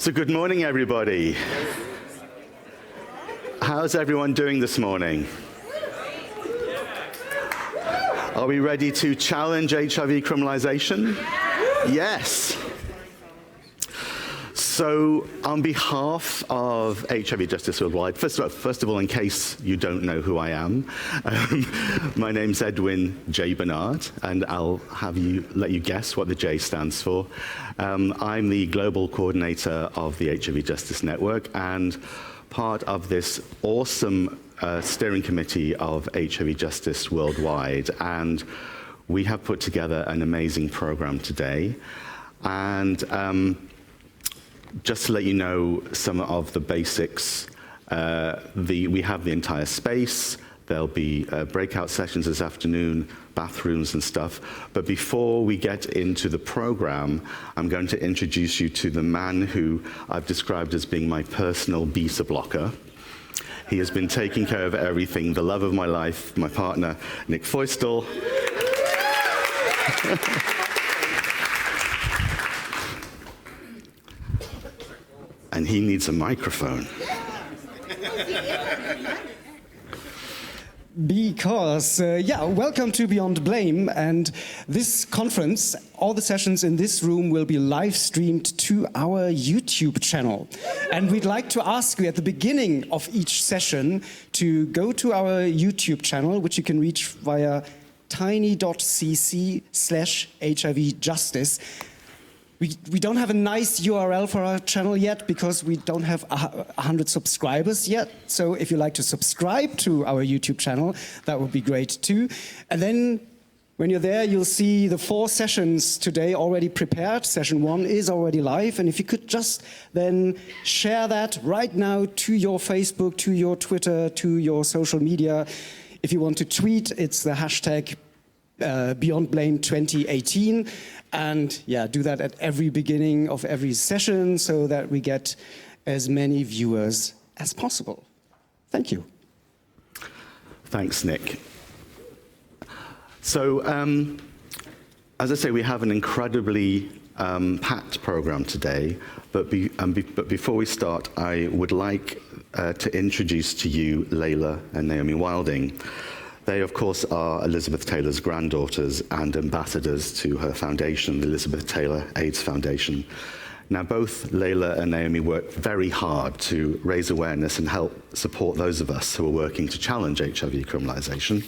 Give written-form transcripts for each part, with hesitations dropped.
So good morning, everybody. How's everyone doing this morning? Are we ready to challenge HIV criminalisation? Yes. So on behalf of HIV Justice Worldwide, first of all, in case you don't know who I am, my name's Edwin J Bernard, and I'll let you guess what the J stands for. I'm the global coordinator of the HIV Justice Network and part of this awesome steering committee of HIV Justice Worldwide. And we have put together an amazing program today. And just to let you know some of the basics, we have the entire space. There'll be breakout sessions this afternoon, bathrooms and stuff. But before we get into the program, I'm going to introduce you to the man who I've described as being my personal beta blocker. He has been taking care of everything, the love of my life, my partner, Nick Feustel. And he needs a microphone. Because, welcome to Beyond Blame, and this conference, all the sessions in this room will be live streamed to our YouTube channel. And we'd like to ask you at the beginning of each session to go to our YouTube channel, which you can reach via tiny.cc/HIV Justice. We don't have a nice URL for our channel yet because we don't have 100 subscribers yet. So if you'd like to subscribe to our YouTube channel, that would be great too. And then when you're there, you'll see the 4 sessions today already prepared. Session 1 is already live. And if you could just then share that right now to your Facebook, to your Twitter, to your social media. If you want to tweet, it's the hashtag Beyond Blame 2018. And do that at every beginning of every session so that we get as many viewers as possible. Thank you. Thanks, Nick. So, as I say, we have an incredibly packed program today. But before we start, I would like to introduce to you Laela and Naomi Wilding. They, of course, are Elizabeth Taylor's granddaughters and ambassadors to her foundation, the Elizabeth Taylor AIDS Foundation. Now, both Laela and Naomi work very hard to raise awareness and help support those of us who are working to challenge HIV criminalisation.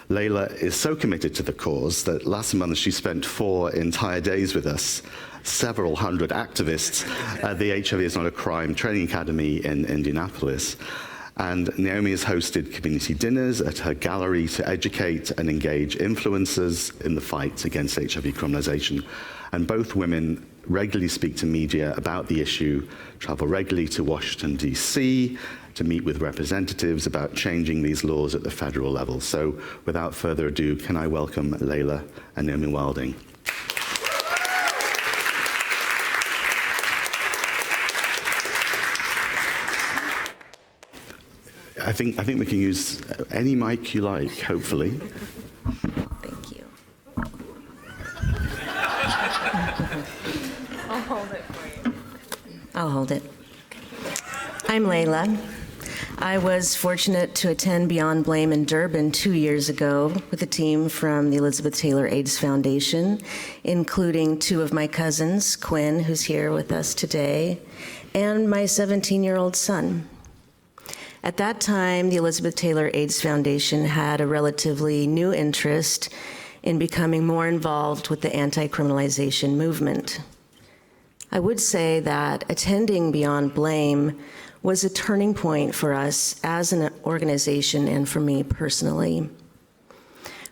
Laela is so committed to the cause that last month she spent 4 entire days with us, several hundred activists at the HIV Is Not a Crime Training Academy in Indianapolis. And Naomi has hosted community dinners at her gallery to educate and engage influencers in the fight against HIV criminalisation. And both women regularly speak to media about the issue, travel regularly to Washington, D.C., to meet with representatives about changing these laws at the federal level. So without further ado, can I welcome Laela and Naomi Wilding. I think we can use any mic you like, hopefully. Thank you. I'll hold it for you. I'll hold it. I'm Laela. I was fortunate to attend Beyond Blame in Durban 2 years ago with a team from the Elizabeth Taylor AIDS Foundation, including 2 of my cousins, Quinn, who's here with us today, and my 17-year-old son. At that time, the Elizabeth Taylor AIDS Foundation had a relatively new interest in becoming more involved with the anti-criminalization movement. I would say that attending Beyond Blame was a turning point for us as an organization and for me personally.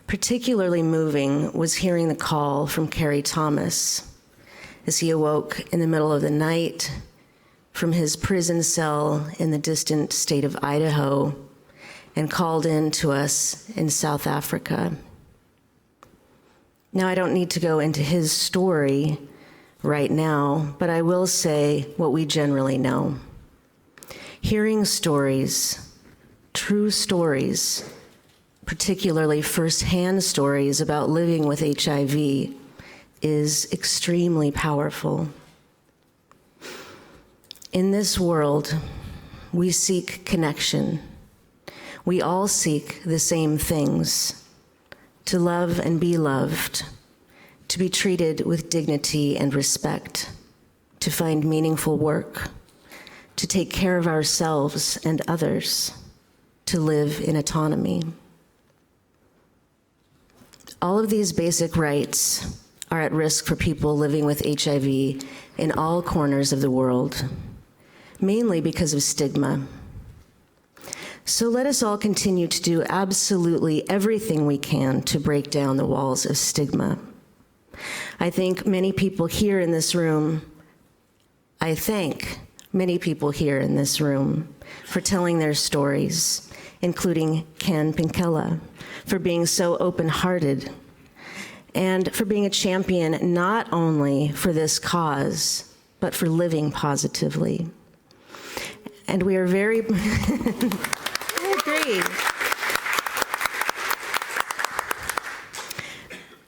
Particularly moving was hearing the call from Kerry Thomas as he awoke in the middle of the night from his prison cell in the distant state of Idaho and called in to us in South Africa. Now, I don't need to go into his story right now, but I will say what we generally know. Hearing stories, true stories, particularly first-hand stories about living with HIV, is extremely powerful. In this world, we seek connection. We all seek the same things: to love and be loved, to be treated with dignity and respect, to find meaningful work, to take care of ourselves and others, to live in autonomy. All of these basic rights are at risk for people living with HIV in all corners of the world, mainly because of stigma. So let us all continue to do absolutely everything we can to break down the walls of stigma. I thank many people here in this room for telling their stories, including Ken Pinkela, for being so open-hearted, and for being a champion not only for this cause, but for living positively. And we are very, I agree.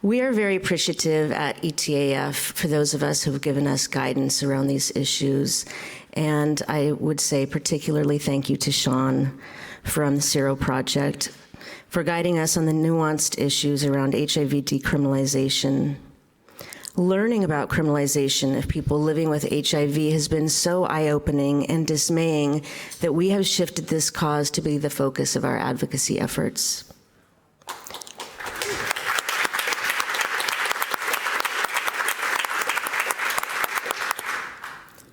We are very appreciative at ETAF for those of us who have given us guidance around these issues. And I would say particularly thank you to Sean from the Sero Project for guiding us on the nuanced issues around HIV decriminalization. Learning about criminalization of people living with HIV has been so eye-opening and dismaying that we have shifted this cause to be the focus of our advocacy efforts.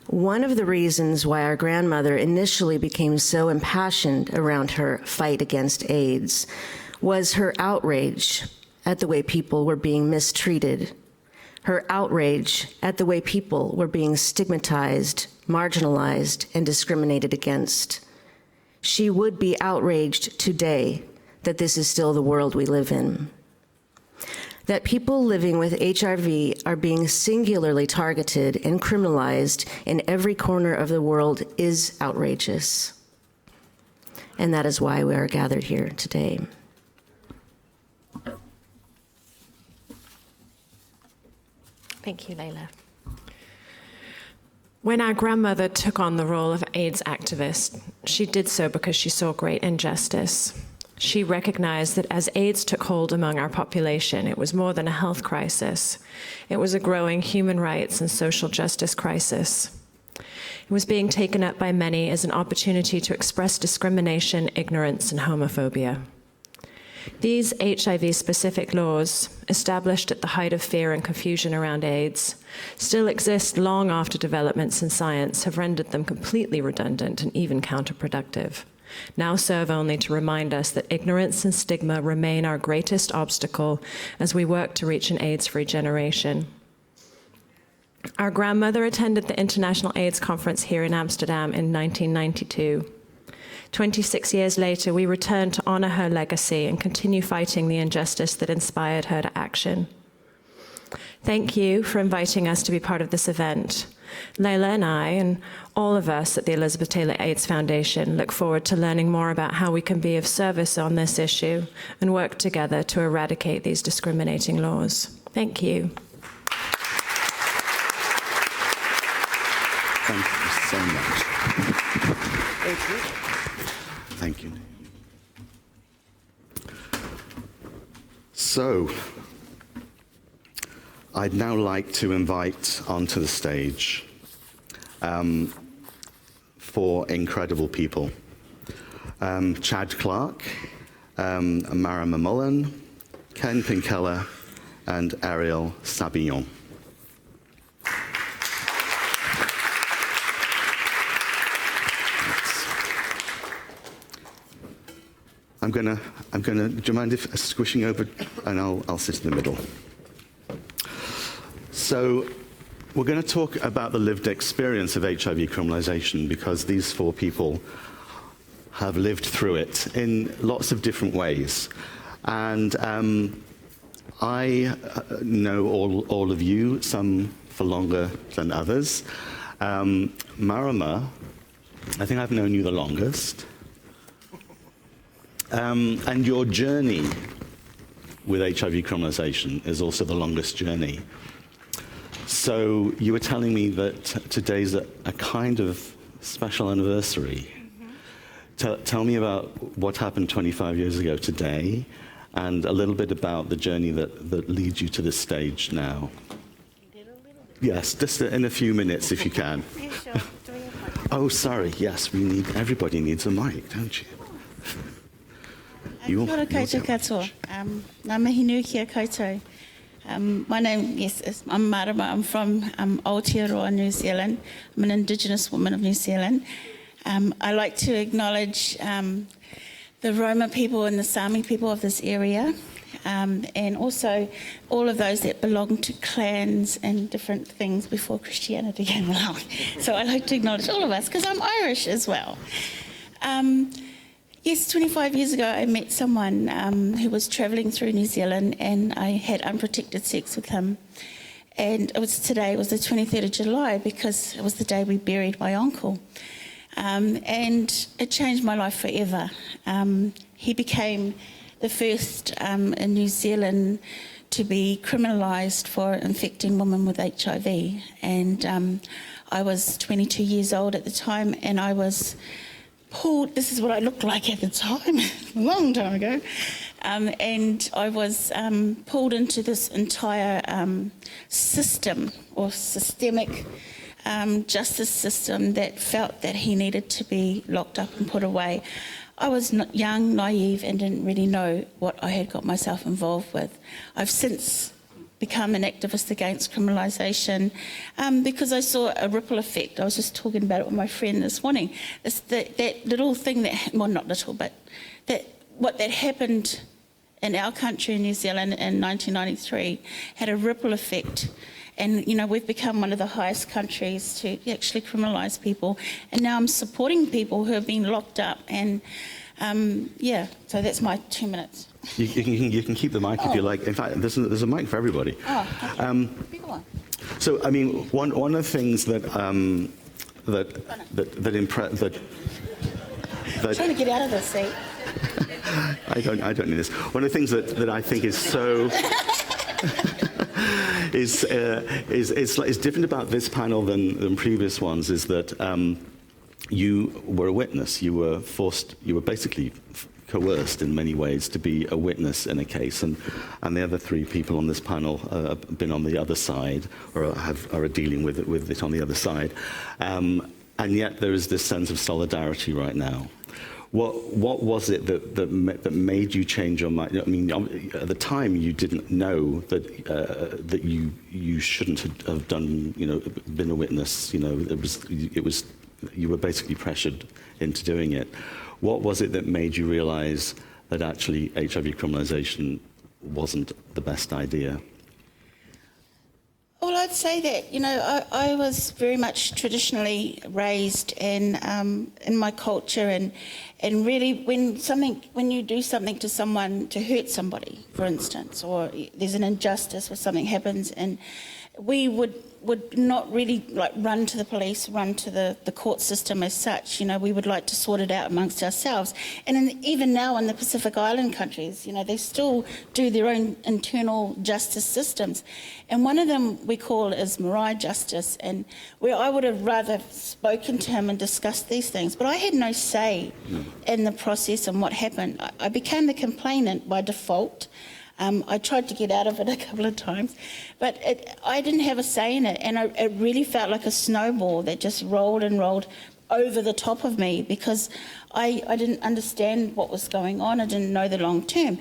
One of the reasons why our grandmother initially became so impassioned around her fight against AIDS was her outrage at the way people were being mistreated, her outrage at the way people were being stigmatized, marginalized, and discriminated against. She would be outraged today that this is still the world we live in. That people living with HIV are being singularly targeted and criminalized in every corner of the world is outrageous. And that is why we are gathered here today. Thank you, Laela. When our grandmother took on the role of AIDS activist, she did so because she saw great injustice. She recognized that as AIDS took hold among our population, it was more than a health crisis. It was a growing human rights and social justice crisis. It was being taken up by many as an opportunity to express discrimination, ignorance, and homophobia. These HIV-specific laws, established at the height of fear and confusion around AIDS, still exist long after developments in science have rendered them completely redundant and even counterproductive. Now serve only to remind us that ignorance and stigma remain our greatest obstacle as we work to reach an AIDS-free generation. Our grandmother attended the International AIDS Conference here in Amsterdam in 1992. 26 years later, we return to honor her legacy and continue fighting the injustice that inspired her to action. Thank you for inviting us to be part of this event. Laela and I, and all of us at the Elizabeth Taylor AIDS Foundation, look forward to learning more about how we can be of service on this issue and work together to eradicate these discriminating laws. Thank you. Thank you so much. Thank you. Thank you. So, I'd now like to invite onto the stage four incredible people. Chad Clarke, Marama Mullen, Ken Pinkela, and Ariel Sabillon. I'm gonna, do you mind if squishing over, and I'll sit in the middle. So, we're going to talk about the lived experience of HIV criminalization because these four people have lived through it in lots of different ways. And I know all of you, some for longer than others. Marama, I think I've known you the longest. And your journey with HIV criminalization is also the longest journey. So you were telling me that today's a kind of special anniversary. Tell me about what happened 25 years ago today, and a little bit about the journey that leads you to this stage now. Yes, just in a few minutes if you can. Yeah, sure. Do we have mic? Oh, sorry, yes, everybody needs a mic, don't you? Kia ora koutou katoa. Ngā mihi nui kia koutou. My name, I'm Marama. I'm from Aotearoa, New Zealand. I'm an Indigenous woman of New Zealand. I like to acknowledge the Roma people and the Sami people of this area, and also all of those that belong to clans and different things before Christianity came along. So I like to acknowledge all of us because I'm Irish as well. Yes, 25 years ago I met someone who was travelling through New Zealand, and I had unprotected sex with him. And it was the 23rd of July, because it was the day we buried my uncle. And it changed my life forever. He became the first in New Zealand to be criminalised for infecting women with HIV. And I was 22 years old at the time, and I was pulled, this is what I looked like at the time, a long time ago, and I was pulled into this entire system, or systemic justice system, that felt that he needed to be locked up and put away. I was young, naive, and didn't really know what I had got myself involved with. I've since become an activist against criminalisation because I saw a ripple effect. I was just talking about it with my friend this morning. That little thing well, not little, but what happened in our country in New Zealand in 1993 had a ripple effect. And, you know, we've become one of the highest countries to actually criminalise people. And now I'm supporting people who have been locked up. And, yeah, so that's my 2 minutes. You can keep the mic if you like. In fact, there's a mic for everybody. Oh, okay. Big one. So, I mean, one of the things that Trying to get out of this seat. I don't need this. One of the things that I think is so is different about this panel than previous ones is that you were a witness. You were basically coerced in many ways to be a witness in a case, and the other three people on this panel have been on the other side, or are dealing with it on the other side, and yet there is this sense of solidarity right now. What was it that made you change your mind? I mean, at the time you didn't know that you shouldn't have done, been a witness. It was you were basically pressured into doing it. What was it that made you realise that actually HIV criminalisation wasn't the best idea? Well, I'd say that, I was very much traditionally raised in my culture, and really when you do something to someone to hurt somebody, for instance, or there's an injustice or something happens, and we would not really run to the police, run to the court system as such. We would like to sort it out amongst ourselves. And even now in the Pacific Island countries, they still do their own internal justice systems. And one of them we call is Moroz justice, and where I would have rather spoken to him and discussed these things, but I had no say in the process and what happened. I became the complainant by default. I tried to get out of it a couple of times, but I didn't have a say in it, and it really felt like a snowball that just rolled and rolled over the top of me because I didn't understand what was going on. I didn't know the long term.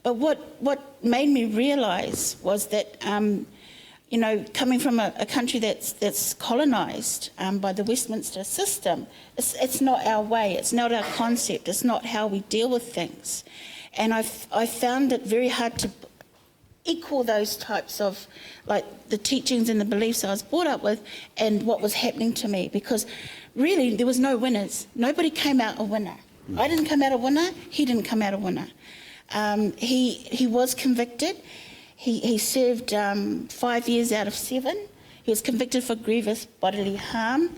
But what made me realise was that, coming from a country that's colonised by the Westminster system, it's not our way, it's not our concept, it's not how we deal with things. And I found it very hard to equal those types of, the teachings and the beliefs I was brought up with and what was happening to me, because really there was no winners. Nobody came out a winner. I didn't come out a winner, he didn't come out a winner. He was convicted. He served 5 years out of 7. He was convicted for grievous bodily harm,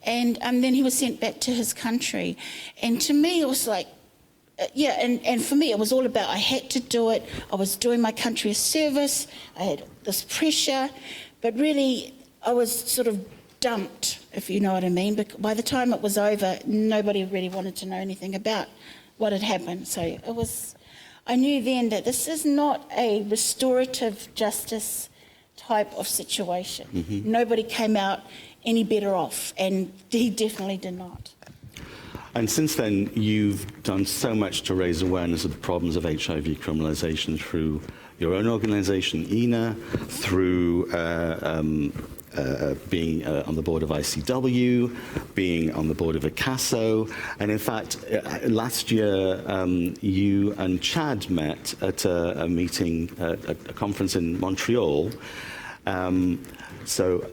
and then he was sent back to his country. And to me it was like, and for me it was all about, I had to do it. I was doing my country a service. I had this pressure, but really I was sort of dumped, if you know what I mean. But by the time it was over, nobody really wanted to know anything about what had happened. So it was, I knew then that this is not a restorative justice type of situation. Mm-hmm. Nobody came out any better off, and he definitely did not. And since then, you've done so much to raise awareness of the problems of HIV criminalisation through your own organisation, ENA, through being on the board of ICW, being on the board of ICASO, and in fact, last year you and Chad met at a meeting, a conference in Montreal. So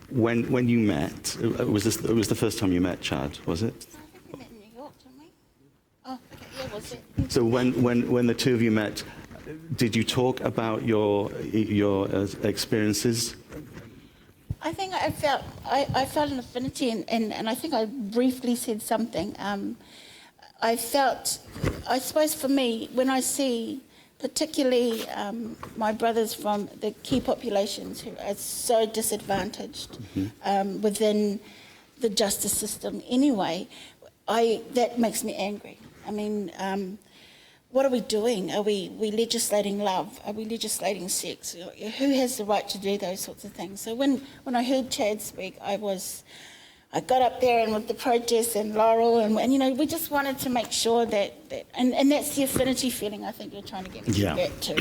when you met, it was the first time you met Chad, was it? I think we met in New York, didn't we? Oh, okay, yeah, was it? So when the two of you met, did you talk about your experiences? I think I felt an affinity, and I think I briefly said something. I suppose for me, when I see particularly my brothers from the key populations who are so disadvantaged within the justice system anyway, that makes me angry. I mean, what are we doing? Are we legislating love? Are we legislating sex? Who has the right to do those sorts of things? So when I heard Chad speak, I got up there and with the protest and Laurel and you know, we just wanted to make sure that and that's the affinity feeling I think you're trying to get me to get to.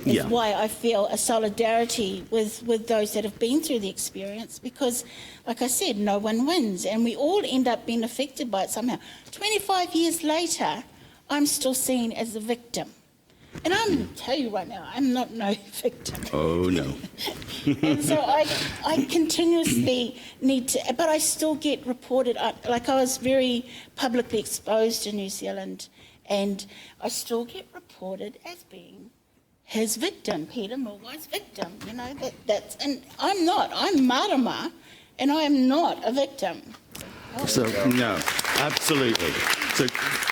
Is why I feel a solidarity with those that have been through the experience, because like I said, no one wins and we all end up being affected by it somehow. 25 years later, I'm still seen as a victim. And I'm going to tell you right now, I'm not no victim. Oh, no. And so I continuously need to, but I still get reported, like I was very publicly exposed in New Zealand, and I still get reported as being his victim, Peter Mulwai's victim. You know, that's, and I'm not, I'm Marama, and I am not a victim. So, no, absolutely.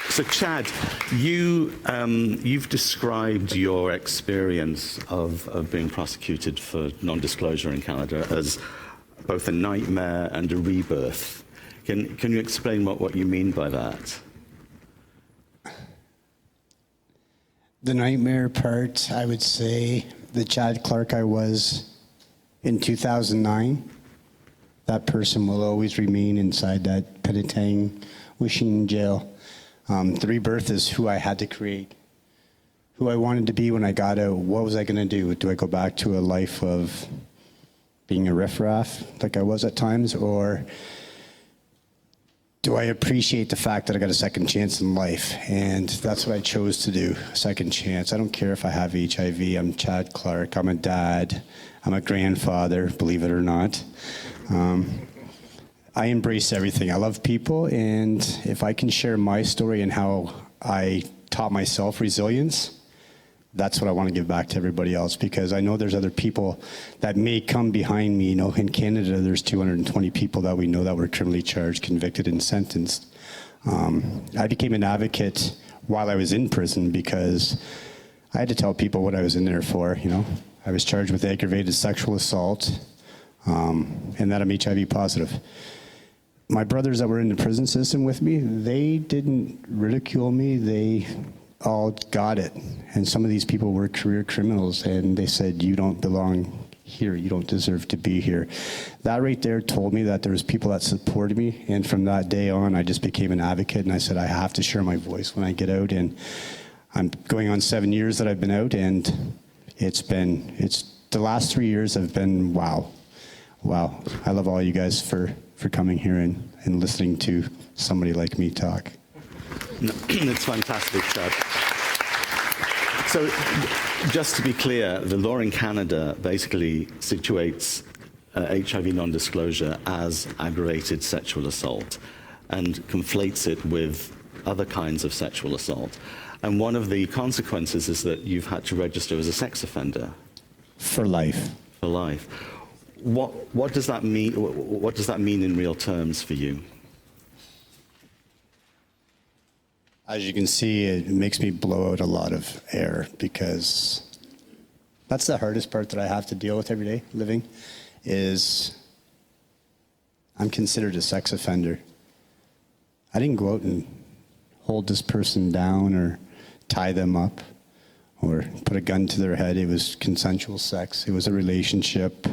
So Chad, you've described your experience of being prosecuted for non-disclosure in Canada as both a nightmare and a rebirth. Can you explain what you mean by that? The nightmare part, I would say, the Chad Clarke I was in 2009, that person will always remain inside that penitentiary, wishing jail. The rebirth is who I had to create, who I wanted to be when I got out. What was I going to do? Do I go back to a life of being a riffraff like I was at times, or do I appreciate the fact that I got a second chance in life? And that's what I chose to do, a second chance. I don't care if I have HIV. I'm Chad Clarke. I'm a dad. I'm a grandfather, believe it or not. I embrace everything. I love people, and if I can share my story and how I taught myself resilience, that's what I want to give back to everybody else, because I know there's other people that may come behind me. You know, in Canada, there's 220 people that we know that were criminally charged, convicted, and sentenced. I became an advocate while I was in prison because I had to tell people what I was in there for. You know, I was charged with aggravated sexual assault, and that I'm HIV positive. My brothers that were in the prison system with me, they didn't ridicule me. They all got it. And some of these people were career criminals, and they said, you don't belong here. You don't deserve to be here. That right there told me that there was people that supported me. And from that day on, I just became an advocate, and I said, I have to share my voice when I get out. And I'm going on 7 years that I've been out, and the last 3 years have been wow. Wow. I love all you guys for coming here and listening to somebody like me talk. No, it's fantastic, Chad. So, just to be clear, the law in Canada basically situates HIV non-disclosure as aggravated sexual assault and conflates it with other kinds of sexual assault. And one of the consequences is that you've had to register as a sex offender. For life. For life. What does that mean? What does that mean in real terms for you? As you can see, it makes me blow out a lot of air, because that's the hardest part that I have to deal with every day living, is I'm considered a sex offender. I didn't go out and hold this person down or tie them up or put a gun to their head. It was consensual sex. It was a relationship.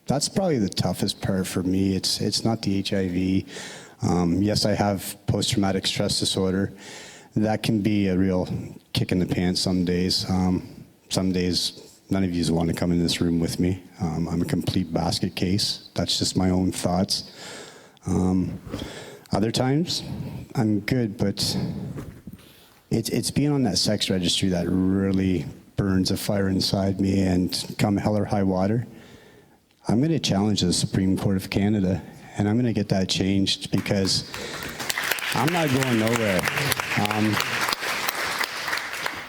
That's probably the toughest part for me. It's not the HIV. Yes, I have post-traumatic stress disorder. That can be a real kick in the pants some days. Some days, none of you want to come in this room with me. I'm a complete basket case. That's just my own thoughts. Other times, I'm good, but it's being on that sex registry that really burns a fire inside me, and come hell or high water, I'm going to challenge the Supreme Court of Canada, and I'm going to get that changed, because I'm not going nowhere.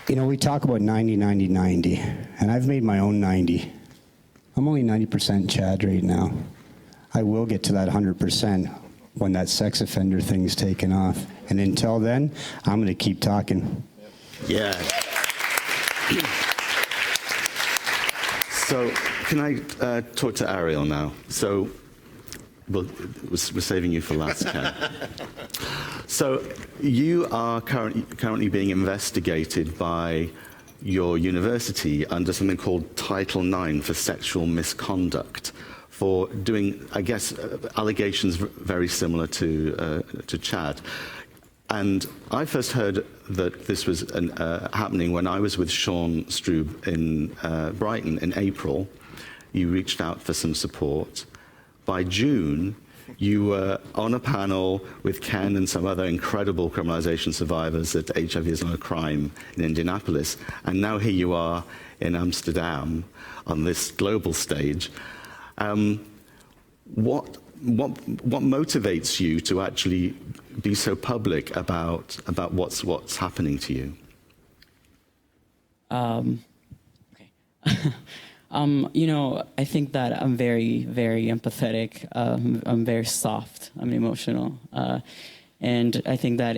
You know, we talk about 90, 90, 90, and I've made my own 90. I'm only 90% Chad right now. I will get to that 100% when that sex offender thing's taken off. And until then, I'm going to keep talking. Yeah. So can I talk to Ariel now? So we're saving you for last, Ken. So you are currently being investigated by your university under something called Title IX for sexual misconduct, for doing, I guess, allegations very similar to Chad. And I first heard that this was happening when I was with Sean Strub in Brighton in April. You reached out for some support. By June, you were on a panel with Ken and some other incredible criminalisation survivors at HIV is Not a Crime in Indianapolis. And now here you are in Amsterdam on this global stage. What motivates you to actually be so public about what's happening to you? Okay. You know, I think that I'm very, very empathetic. I'm very soft. I'm emotional. And I think that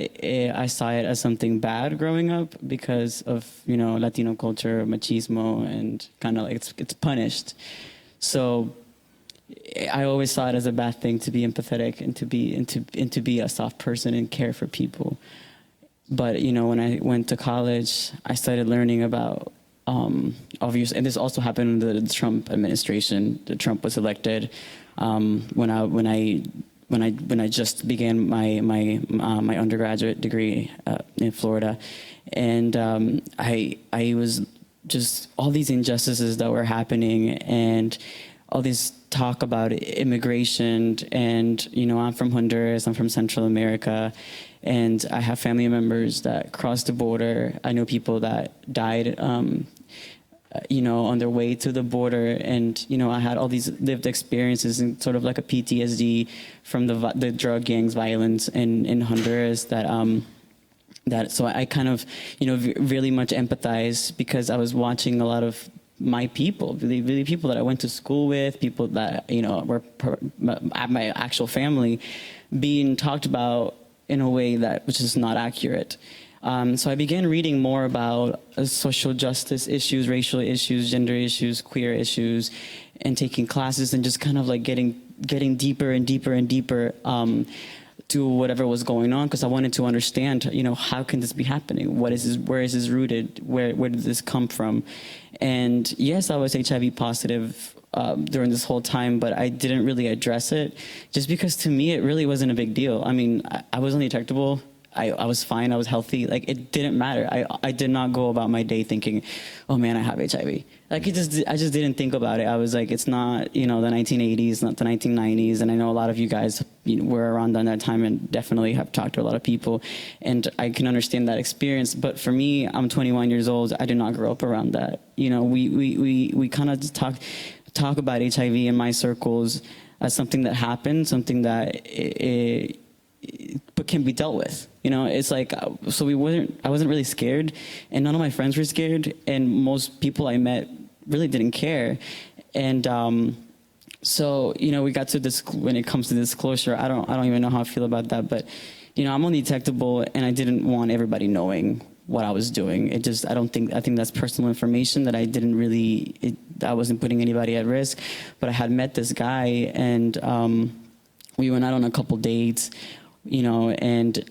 I saw it as something bad growing up because of, you know, Latino culture, machismo, and kind of like it's punished. So I always saw it as a bad thing to be empathetic and to be a soft person and care for people. But, you know, when I went to college, I started learning about obvious, and this also happened in the Trump administration. Trump was elected when I just began my undergraduate degree in Florida, and I was just all these injustices that were happening, and all this talk about immigration. And you know, I'm from Honduras. I'm from Central America. And I have family members that crossed the border. I know people that died, you know, on their way to the border. And, you know, I had all these lived experiences and sort of like a PTSD from the drug gangs violence in Honduras so I kind of, you know, really much empathize because I was watching a lot of my people, really people that I went to school with, people that, you know, were my actual family being talked about in a way that which is not accurate. So I began reading more about social justice issues, racial issues, gender issues, queer issues, and taking classes and just kind of like getting deeper and deeper and deeper to whatever was going on, because I wanted to understand, you know, how can this be happening? What is this? Where is this rooted? Where did this come from? And yes, I was HIV positive during this whole time, but I didn't really address it just because to me, it really wasn't a big deal. I mean, I was undetectable. I was fine. I was healthy. Like, it didn't matter. I did not go about my day thinking, oh man, I have HIV. Like, I just didn't think about it. I was like, it's not, you know, the 1980s, not the 1990s. And I know a lot of you guys were around during that time and definitely have talked to a lot of people. And I can understand that experience. But for me, I'm 21 years old. I did not grow up around that. You know, we kind of talk about HIV in my circles as something that happened, something that but can be dealt with. You know, it's like, so I wasn't really scared, and none of my friends were scared, and most people I met really didn't care. And so, you know, we got to this, when it comes to disclosure, I don't even know how I feel about that, but, you know, I'm undetectable, and I didn't want everybody knowing what I was doing. I think that's personal information that I didn't really, I wasn't putting anybody at risk. But I had met this guy, and we went out on a couple dates, you know, and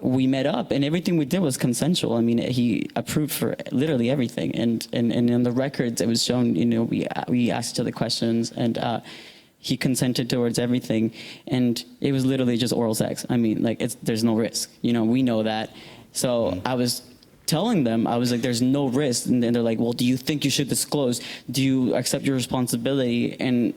we met up, and everything we did was consensual. I mean, he approved for literally everything, and in the records it was shown, you know, we asked each other questions, and he consented towards everything, and it was literally just oral sex. I mean, like, there's no risk, you know, we know that. So I was telling them, I was like, there's no risk, and then they're like, well, do you think you should disclose? Do you accept your responsibility? And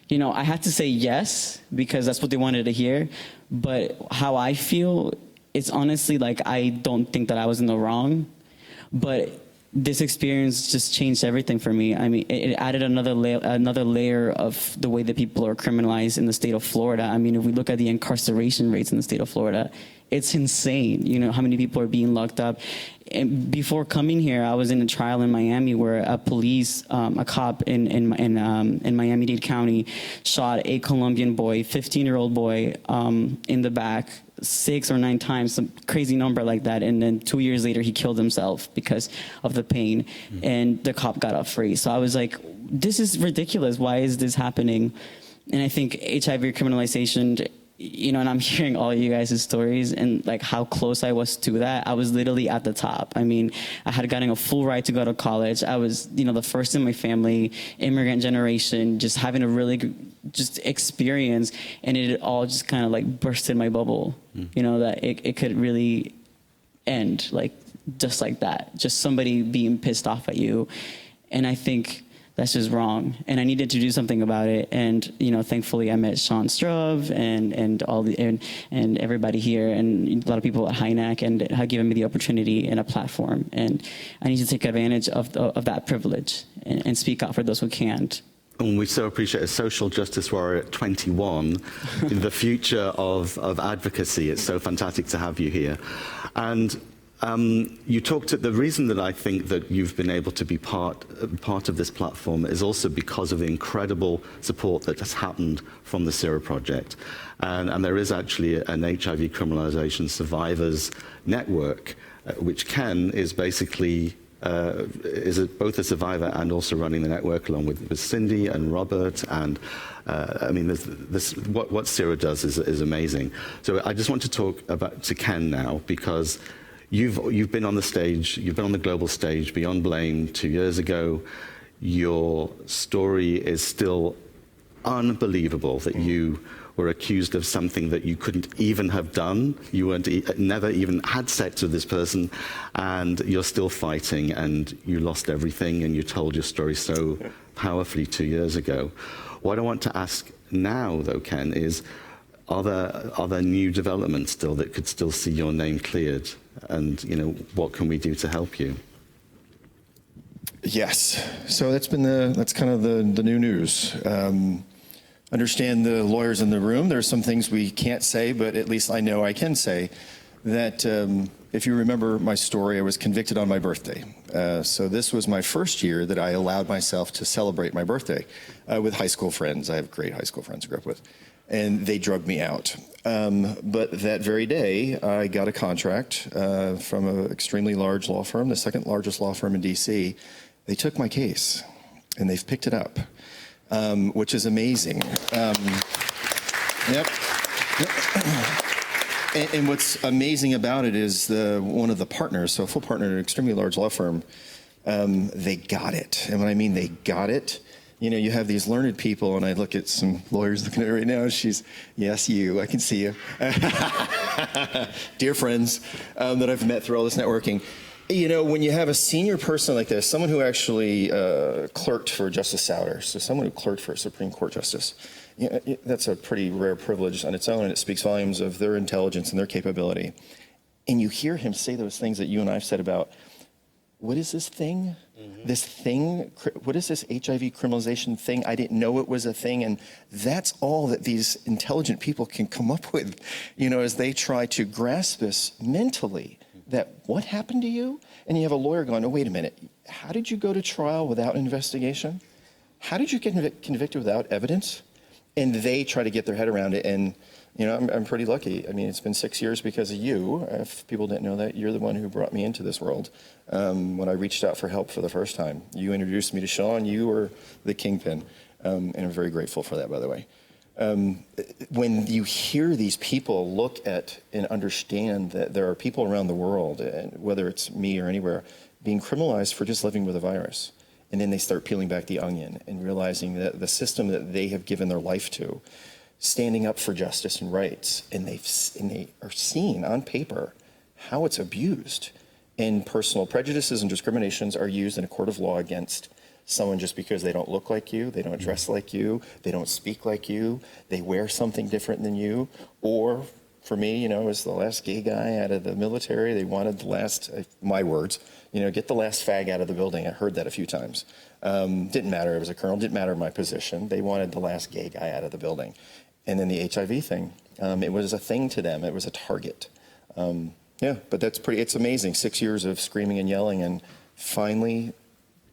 you know, I had to say yes, because that's what they wanted to hear, but how I feel, it's honestly like, I don't think that I was in the wrong, but this experience just changed everything for me. I mean, it added another layer of the way that people are criminalized in the state of Florida. I mean, if we look at the incarceration rates in the state of Florida, it's insane, you know, how many people are being locked up. And before coming here, I was in a trial in Miami where a cop in Miami-Dade County shot a Colombian boy, 15-year-old boy, in the back 6 or 9 times, some crazy number like that. And then 2 years later, he killed himself because of the pain. And the cop got off free. So I was like, this is ridiculous. Why is this happening? And I think HIV criminalization, you know, and I'm hearing all you guys' stories and like how close I was to that. I was literally at the top. I mean, I had gotten a full ride to go to college. I was, you know, the first in my family, immigrant generation, just having a really good experience, and it all just kind of like bursted my bubble, you know, that it could really end like just like that, just somebody being pissed off at you. And I think that's just wrong, and I needed to do something about it. And you know, thankfully, I met Sean Strub and all the and everybody here, and a lot of people at HINAC, and have given me the opportunity and a platform. And I need to take advantage of that privilege and speak out for those who can't. And we so appreciate a social justice warrior at 21 in the future of advocacy. It's so fantastic to have you here. And you talked at the reason that I think that you've been able to be part of this platform is also because of the incredible support that has happened from the Sero project. And there is actually an HIV criminalization survivors network, which Ken is basically both a survivor and also running the network along with Cindy and Robert. And I mean, what Sero does is amazing. So I just want to talk to Ken now, because you've been on the stage, you've been on the global stage Beyond Blame 2 years ago. Your story is still unbelievable that you were accused of something that you couldn't even have done. You never even had sex with this person, and you're still fighting, and you lost everything, and you told your story so powerfully 2 years ago. What I want to ask now, though, Ken, is are there new developments still that could still see your name cleared? And you know, what can we do to help you? Yes. So that's kind of the new news. Understand the lawyers in the room. There's some things we can't say, but at least I know I can say that if you remember my story, I was convicted on my birthday. So this was my first year that I allowed myself to celebrate my birthday with high school friends. I have great high school friends I grew up with. And they drugged me out. But that very day, I got a contract from an extremely large law firm, the second largest law firm in DC. They took my case, and they've picked it up, which is amazing. Yep. And what's amazing about it is one of the partners, so a full partner at an extremely large law firm, they got it. And when I mean they got it, you know, you have these learned people, and I look at some lawyers looking at it right now. Yes, you, I can see you. Dear friends that I've met through all this networking. You know, when you have a senior person like this, someone who actually clerked for Justice Souter, so someone who clerked for a Supreme Court justice, you know, that's a pretty rare privilege on its own, and it speaks volumes of their intelligence and their capability. And you hear him say those things that you and I have said about, what is this thing? This thing, what is this HIV criminalization thing? I didn't know it was a thing. And that's all that these intelligent people can come up with, you know, as they try to grasp this mentally, that what happened to you? And you have a lawyer going, oh, wait a minute. How did you go to trial without investigation? How did you get convicted without evidence? And they try to get their head around it. And You know, I'm pretty lucky. I mean, it's been 6 years because of you. If people didn't know that, you're the one who brought me into this world when I reached out for help for the first time. You introduced me to Sean. You were the kingpin, and I'm very grateful for that, by the way. When you hear these people look at and understand that there are people around the world, whether it's me or anywhere, being criminalized for just living with a virus, and then they start peeling back the onion and realizing that the system that they have given their life to, standing up for justice and rights, and they are seeing on paper how it's abused, and personal prejudices and discriminations are used in a court of law against someone just because they don't look like you, they don't dress like you, they don't speak like you, they wear something different than you, or for me, you know, as the last gay guy out of the military, they wanted the last, my words, you know, get the last fag out of the building. I heard that a few times. Didn't matter, I was a colonel, didn't matter my position. They wanted the last gay guy out of the building. And then the HIV thing, it was a thing to them, it was a target. Yeah, but that's pretty, it's amazing, 6 years of screaming and yelling, and finally,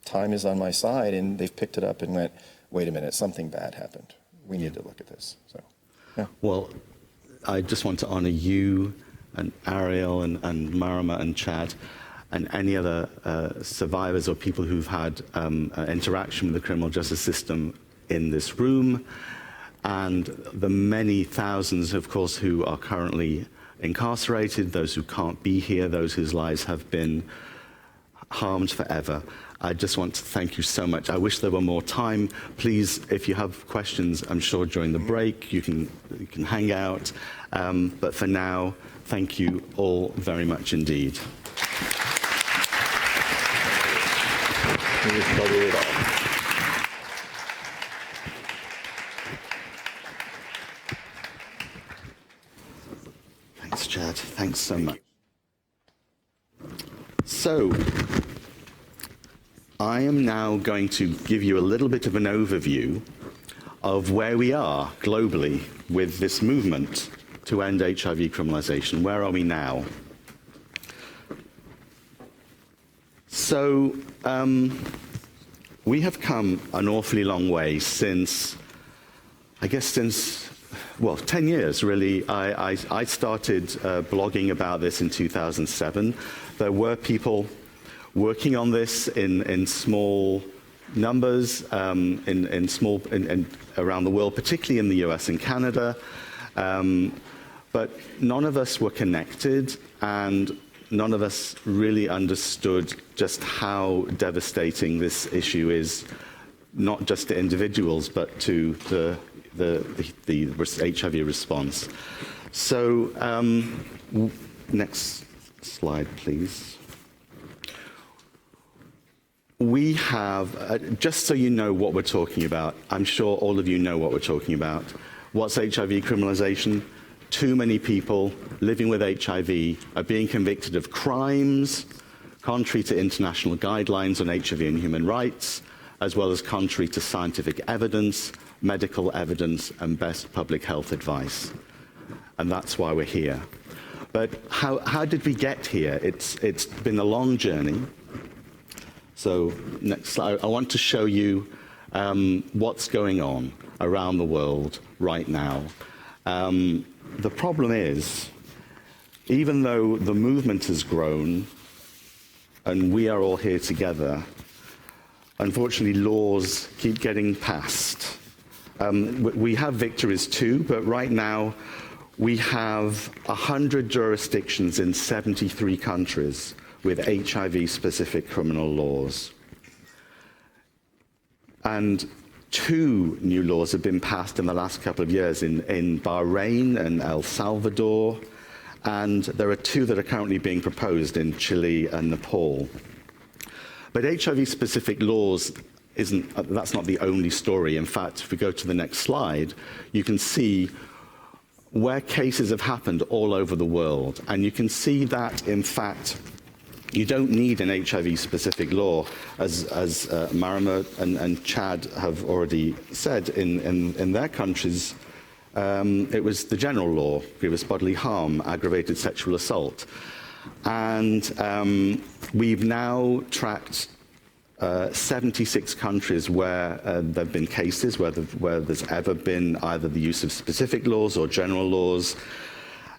time is on my side, and they've picked it up and went, wait a minute, something bad happened. We need to look at this, so, yeah. Well, I just want to honor you and Ariel and Marama and Chad and any other survivors or people who've had interaction with the criminal justice system in this room, and the many thousands, of course, who are currently incarcerated, those who can't be here, those whose lives have been harmed forever. I just want to thank you so much. I wish there were more time. Please, if you have questions, I'm sure during the break you can hang out. But for now, thank you all very much indeed. Thanks, Chad. Thanks so much. So, I am now going to give you a little bit of an overview of where we are globally with this movement to end HIV criminalization. Where are we now? So, we have come an awfully long way since, I guess since, well, 10 years really. I started blogging about this in 2007. There were people working on this in small numbers around the world, particularly in the US and Canada. But none of us were connected, and none of us really understood just how devastating this issue is, not just to individuals, but to the HIV response. So, next slide, please. We have, just so you know what we're talking about, I'm sure all of you know what we're talking about. What's HIV criminalization? Too many people living with HIV are being convicted of crimes contrary to international guidelines on HIV and human rights, as well as contrary to scientific evidence, medical evidence, and best public health advice. And that's why we're here. But how did we get here? It's been a long journey. So next slide, I want to show you what's going on around the world right now. The problem is, even though the movement has grown and we are all here together, unfortunately laws keep getting passed. We have victories too, but right now we have 100 jurisdictions in 73 countries with HIV-specific criminal laws. And 2 new laws have been passed in the last couple of years in Bahrain and El Salvador, and there are 2 that are currently being proposed in Chile and Nepal. But HIV-specific laws that's not the only story. In fact, if we go to the next slide, you can see where cases have happened all over the world, and you can see that, in fact, you don't need an HIV-specific law, as Marama and Chad have already said. In their countries, it was the general law, grievous bodily harm, aggravated sexual assault. And we've now tracked 76 countries where there have been cases where there's ever been either the use of specific laws or general laws.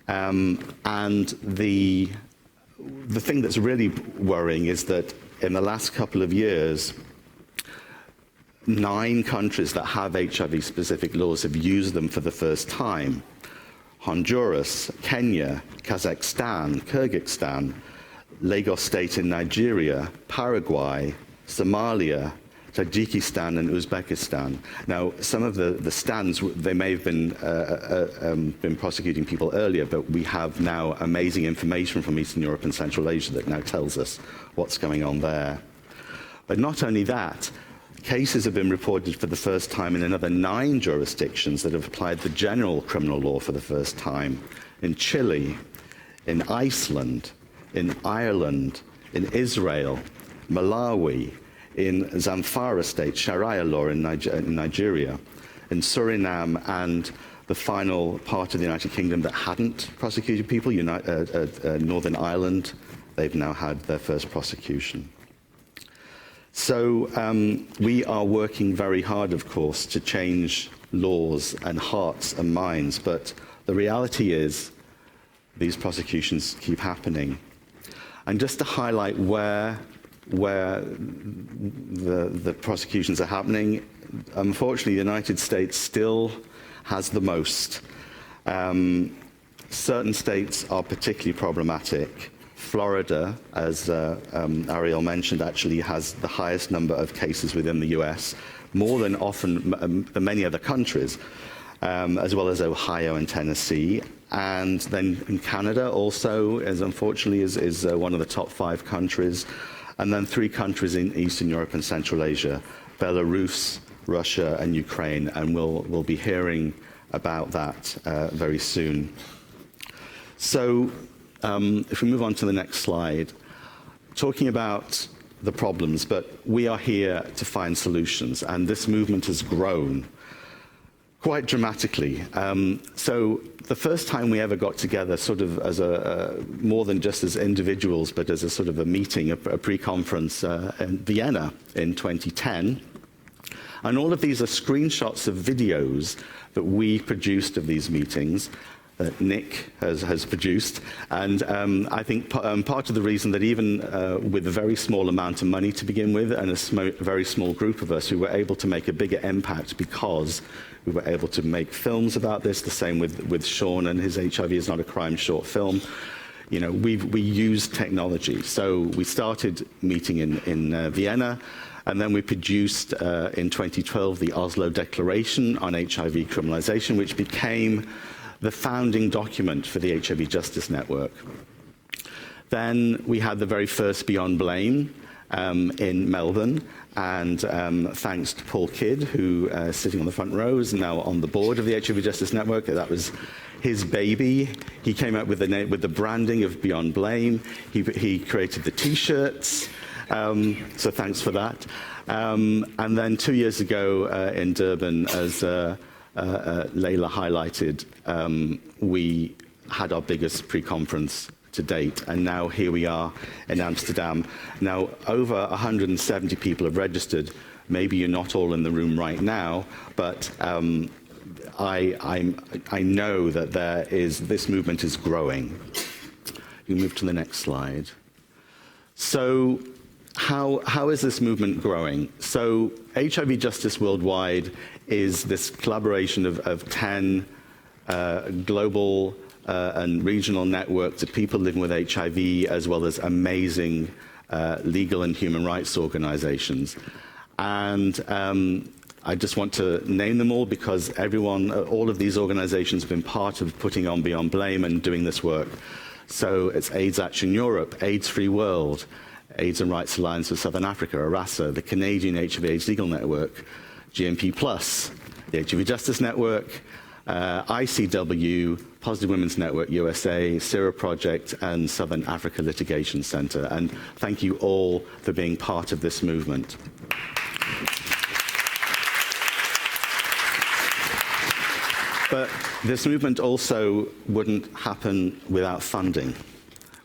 And the thing that's really worrying is that in the last couple of years, 9 countries that have HIV-specific laws have used them for the first time. Honduras, Kenya, Kazakhstan, Kyrgyzstan, Lagos State in Nigeria, Paraguay, Somalia, Tajikistan, and Uzbekistan. Now, some of the stands, they may have been prosecuting people earlier, but we have now amazing information from Eastern Europe and Central Asia that now tells us what's going on there. But not only that, cases have been reported for the first time in another 9 jurisdictions that have applied the general criminal law for the first time. In Chile, in Iceland, in Ireland, in Israel, Malawi, in Zamfara state, Sharia law in Nigeria, in Suriname, and the final part of the United Kingdom that hadn't prosecuted people, Northern Ireland, they've now had their first prosecution. So we are working very hard, of course, to change laws and hearts and minds, but the reality is these prosecutions keep happening. And just to highlight where the prosecutions are happening, unfortunately, the United States still has the most. Certain states are particularly problematic. Florida, as Ariel mentioned, actually has the highest number of cases within the US, more than than many other countries, as well as Ohio and Tennessee. And then in Canada also, unfortunately, is one of the top 5 countries. And then 3 countries in Eastern Europe and Central Asia, Belarus, Russia, and Ukraine. And we'll be hearing about that very soon. So if we move on to the next slide, talking about the problems, but we are here to find solutions. And this movement has grown quite dramatically. So the first time we ever got together sort of as more than just as individuals, but as a sort of a meeting, a pre-conference in Vienna in 2010. And all of these are screenshots of videos that we produced of these meetings, that Nick has produced. And I think part of the reason that even with a very small amount of money to begin with and a very small group of us, we were able to make a bigger impact because we were able to make films about this, the same with Sean and his HIV is Not a Crime short film. You know, we used technology. So we started meeting in Vienna, and then we produced in 2012 the Oslo Declaration on HIV Criminalisation, which became the founding document for the HIV Justice Network. Then we had the very first Beyond Blame in Melbourne, and thanks to Paul Kidd, who sitting on the front row is now on the board of the HIV Justice Network. That was his baby. He came up with the branding of Beyond Blame. He created the T-shirts, so thanks for that. And then 2 years ago in Durban, as Laela highlighted, we had our biggest pre-conference to date, and now here we are in Amsterdam. Now, over 170 people have registered. Maybe you're not all in the room right now, but I know that this movement is growing. You move to the next slide. So how is this movement growing? So HIV Justice Worldwide is this collaboration of 10 global and regional networks of people living with HIV, as well as amazing legal and human rights organizations. And I just want to name them all because all of these organizations have been part of putting on Beyond Blame and doing this work. So it's AIDS Action Europe, AIDS Free World, AIDS and Rights Alliance of Southern Africa, ARASA, the Canadian HIV/AIDS Legal Network, GMP+, the HIV Justice Network, ICW, Positive Women's Network USA, Sero Project, and Southern Africa Litigation Center. And thank you all for being part of this movement. But this movement also wouldn't happen without funding,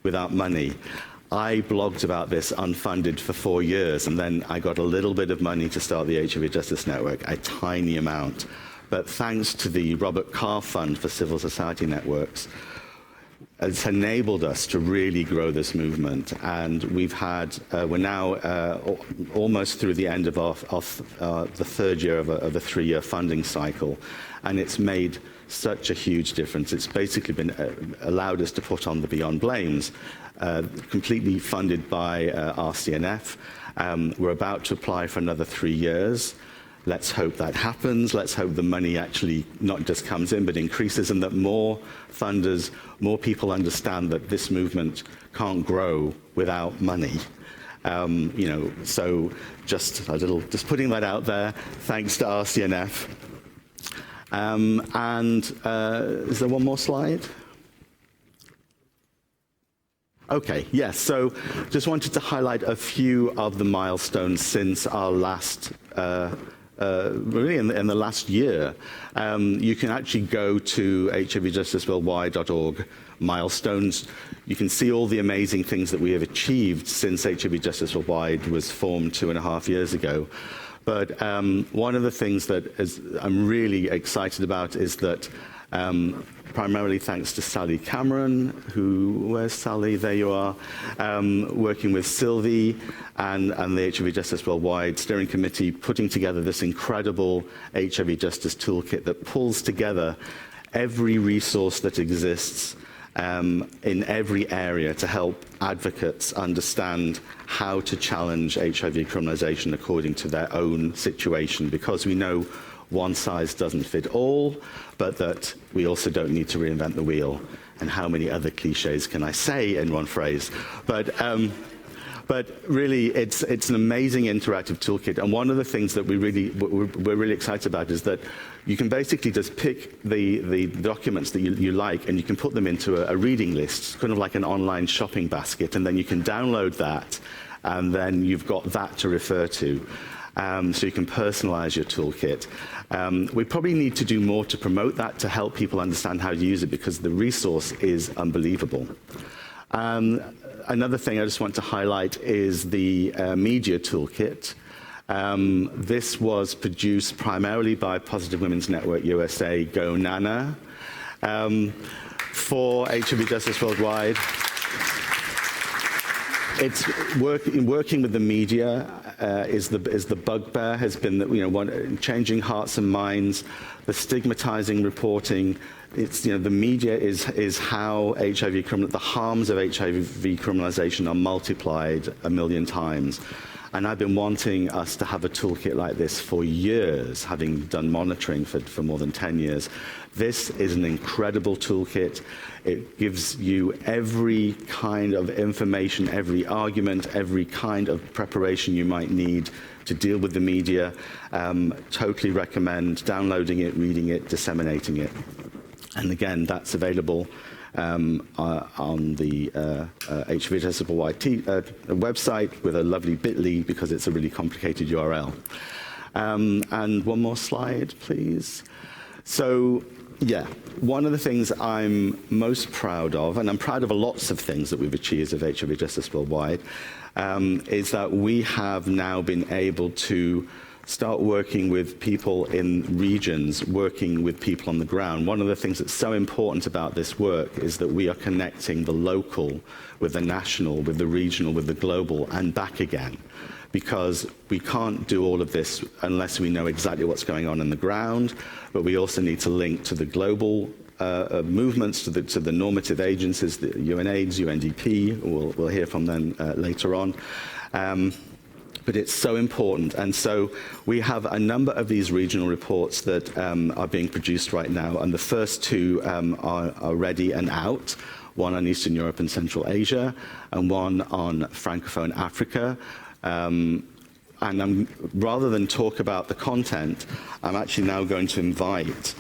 without money. I blogged about this unfunded for 4 years, and then I got a little bit of money to start the HIV Justice Network, a tiny amount. But thanks to the Robert Carr Fund for Civil Society Networks, it's enabled us to really grow this movement. And we've had, we're now almost through the end of the third year of a 3-year funding cycle. And it's made such a huge difference. It's basically been allowed us to put on the Beyond Blames, completely funded by RCNF. We're about to apply for another 3 years. Let's hope that happens. Let's hope the money actually not just comes in, but increases, and that more funders, more people understand that this movement can't grow without money. You know, so just putting that out there. Thanks to RCNF. Is there one more slide? Okay, yes, so just wanted to highlight a few of the milestones since our last, really in the last year. You can actually go to hivjusticeworldwide.org milestones. You can see all the amazing things that we have achieved since HIV Justice Worldwide was formed 2.5 years ago. But one of the things that I'm really excited about is that primarily thanks to Sally Cameron, where's Sally? There you are, working with Sylvie and the HIV Justice Worldwide Steering Committee, putting together this incredible HIV Justice Toolkit that pulls together every resource that exists in every area to help advocates understand how to challenge HIV criminalisation according to their own situation, because we know one size doesn't fit all, but that we also don't need to reinvent the wheel. And how many other cliches can I say in one phrase? But really, it's an amazing interactive toolkit. And one of the things that we're really excited about is that you can basically just pick the documents that you like, and you can put them into a reading list, kind of like an online shopping basket, and then you can download that, and then you've got that to refer to. So you can personalize your toolkit. We probably need to do more to promote that, to help people understand how to use it, because the resource is unbelievable. Another thing I just want to highlight is the media toolkit. This was produced primarily by Positive Women's Network USA, Go Nana, for HIV Justice Worldwide. It's working with the media is the bugbear, has been changing hearts and minds, the stigmatizing reporting. It's, the media is how the harms of HIV criminalization are multiplied 1 million times. And I've been wanting us to have a toolkit like this for years, having done monitoring for more than 10 years. This is an incredible toolkit. It gives you every kind of information, every argument, every kind of preparation you might need to deal with the media. Totally recommend downloading it, reading it, disseminating it. And again, that's available on the HIV Justice Worldwide website with a lovely bit.ly, because it's a really complicated URL. And one more slide, please. So, yeah, one of the things I'm most proud of, and I'm proud of lots of things that we've achieved of HIV Justice Worldwide, is that we have now been able to start working with people in regions, working with people on the ground. One of the things that's so important about this work is that we are connecting the local with the national, with the regional, with the global, and back again. Because we can't do all of this unless we know exactly what's going on the ground, but we also need to link to the global movements, to the normative agencies, the UNAIDS, UNDP, we'll hear from them later on. But it's so important. And so we have a number of these regional reports that are being produced right now, and the first two are ready and out, one on Eastern Europe and Central Asia, and one on Francophone Africa. And rather than talk about the content, I'm actually now going to invite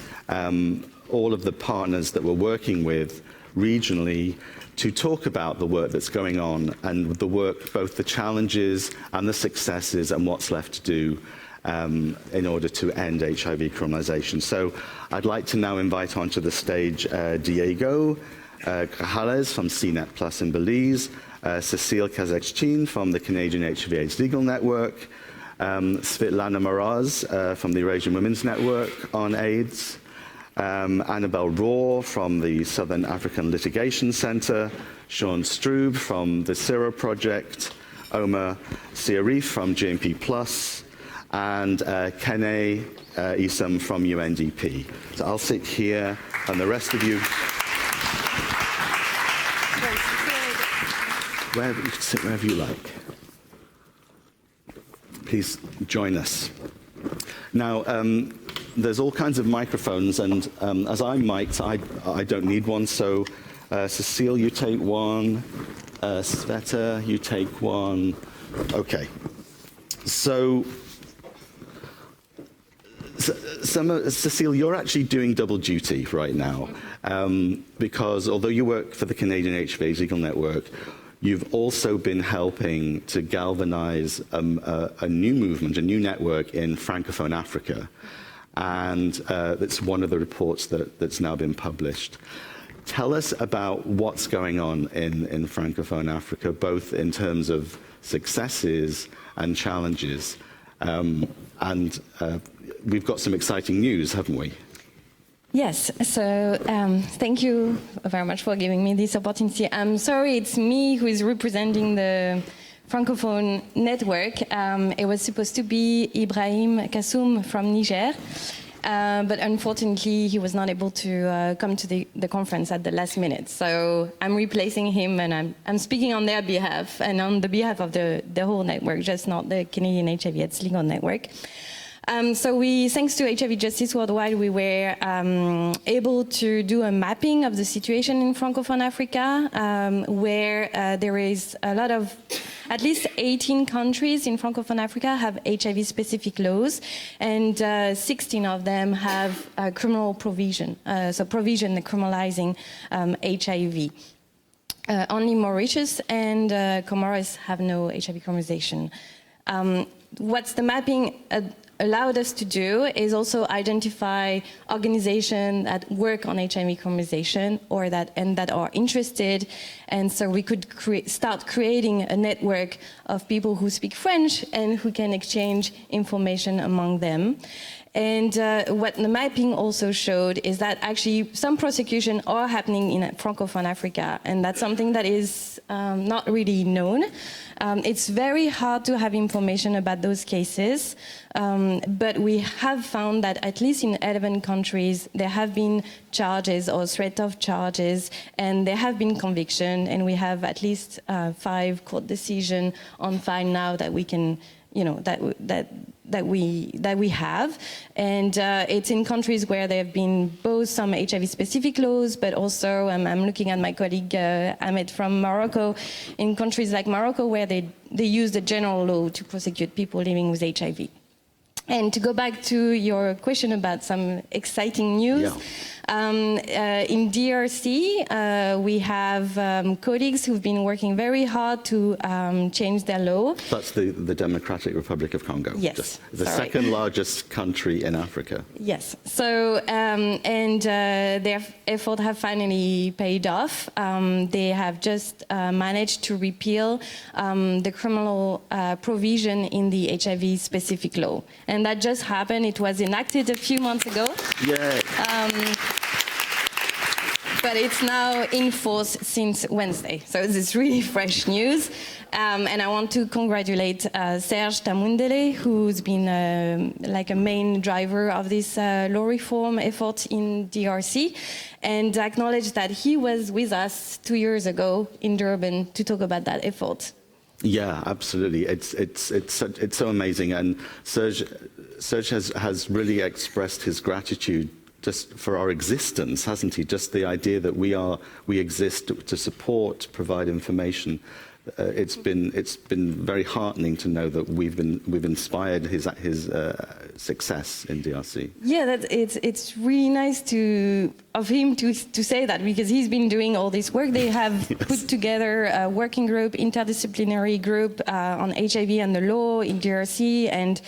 all of the partners that we're working with regionally to talk about the work that's going on, and the work, both the challenges and the successes, and what's left to do in order to end HIV criminalization. So I'd like to now invite onto the stage Diego Grajalez from CNET Plus in Belize, Cécile Kazatchkine from the Canadian HIV/AIDS Legal Network, Svitlana Moroz from the Eurasian Women's Network on AIDS, Annabel from the Southern African Litigation Center, Sean Strub from the Sero project, Omar Siarif from GMP Plus, and Kené Esom from UNDP. So I'll sit here, and the rest of you, you can sit wherever you like. Please join us. Now, there's all kinds of microphones, and as I'm mic'd, I don't need one, so Cécile, you take one. Sveta, you take one. Okay. So Cécile, you're actually doing double duty right now, because although you work for the Canadian HIV/AIDS Legal Network, you've also been helping to galvanize a new movement, a new network in Francophone Africa, and that's one of the reports that's now been published. Tell us about what's going on in Francophone Africa, both in terms of successes and challenges. We've got some exciting news, haven't we? Yes, so thank you very much for giving me this opportunity. I'm sorry, it's me who is representing the Francophone network. It was supposed to be Ibrahim Kassoum from Niger. But unfortunately, he was not able to come to the conference at the last minute. So I'm replacing him, and I'm speaking on their behalf and on the behalf of the whole network, just not the Canadian HIV/AIDS Legal Network. So thanks to HIV Justice Worldwide, we were able to do a mapping of the situation in Francophone Africa, where there is a lot of, at least 18 countries in Francophone Africa have HIV-specific laws, and 16 of them have criminal provision, so provision criminalizing HIV. Only Mauritius and Comoros have no HIV criminalization. What the mapping allowed us to do is also identify organizations that work on HIV criminalization or that are interested, and so we could start creating a network of people who speak French and who can exchange information among them. And what the mapping also showed is that actually some prosecutions are happening in Francophone Africa, and that's something that is not really known. It's very hard to have information about those cases, but we have found that at least in 11 countries, there have been charges or threat of charges, and there have been convictions, and we have at least 5 court decisions on file now that we can, that we have, and it's in countries where there have been both some HIV-specific laws, but also I'm looking at my colleague Ahmed from Morocco, in countries like Morocco where they use the general law to prosecute people living with HIV. And to go back to your question about some exciting news, in DRC, we have colleagues who've been working very hard to change their law. That's the Democratic Republic of Congo. Yes. The second largest country in Africa. Yes. So, their effort have finally paid off. They have just managed to repeal the criminal provision in the HIV-specific law. And that just happened. It was enacted a few months ago. Yay. But it's now in force since Wednesday. So this is really fresh news. And I want to congratulate Serge Tamundele, who's been like a main driver of this law reform effort in DRC, and acknowledge that he was with us 2 years ago in Durban to talk about that effort. Yeah, absolutely. It's so amazing, and Serge has really expressed his gratitude just for our existence, hasn't he? Just the idea that we exist to support, provide information. It's been very heartening to know that we've inspired his success in DRC. Yeah, it's really nice of him to say that, because he's been doing all this work. They have put together a working group, interdisciplinary group on HIV and the law in DRC, and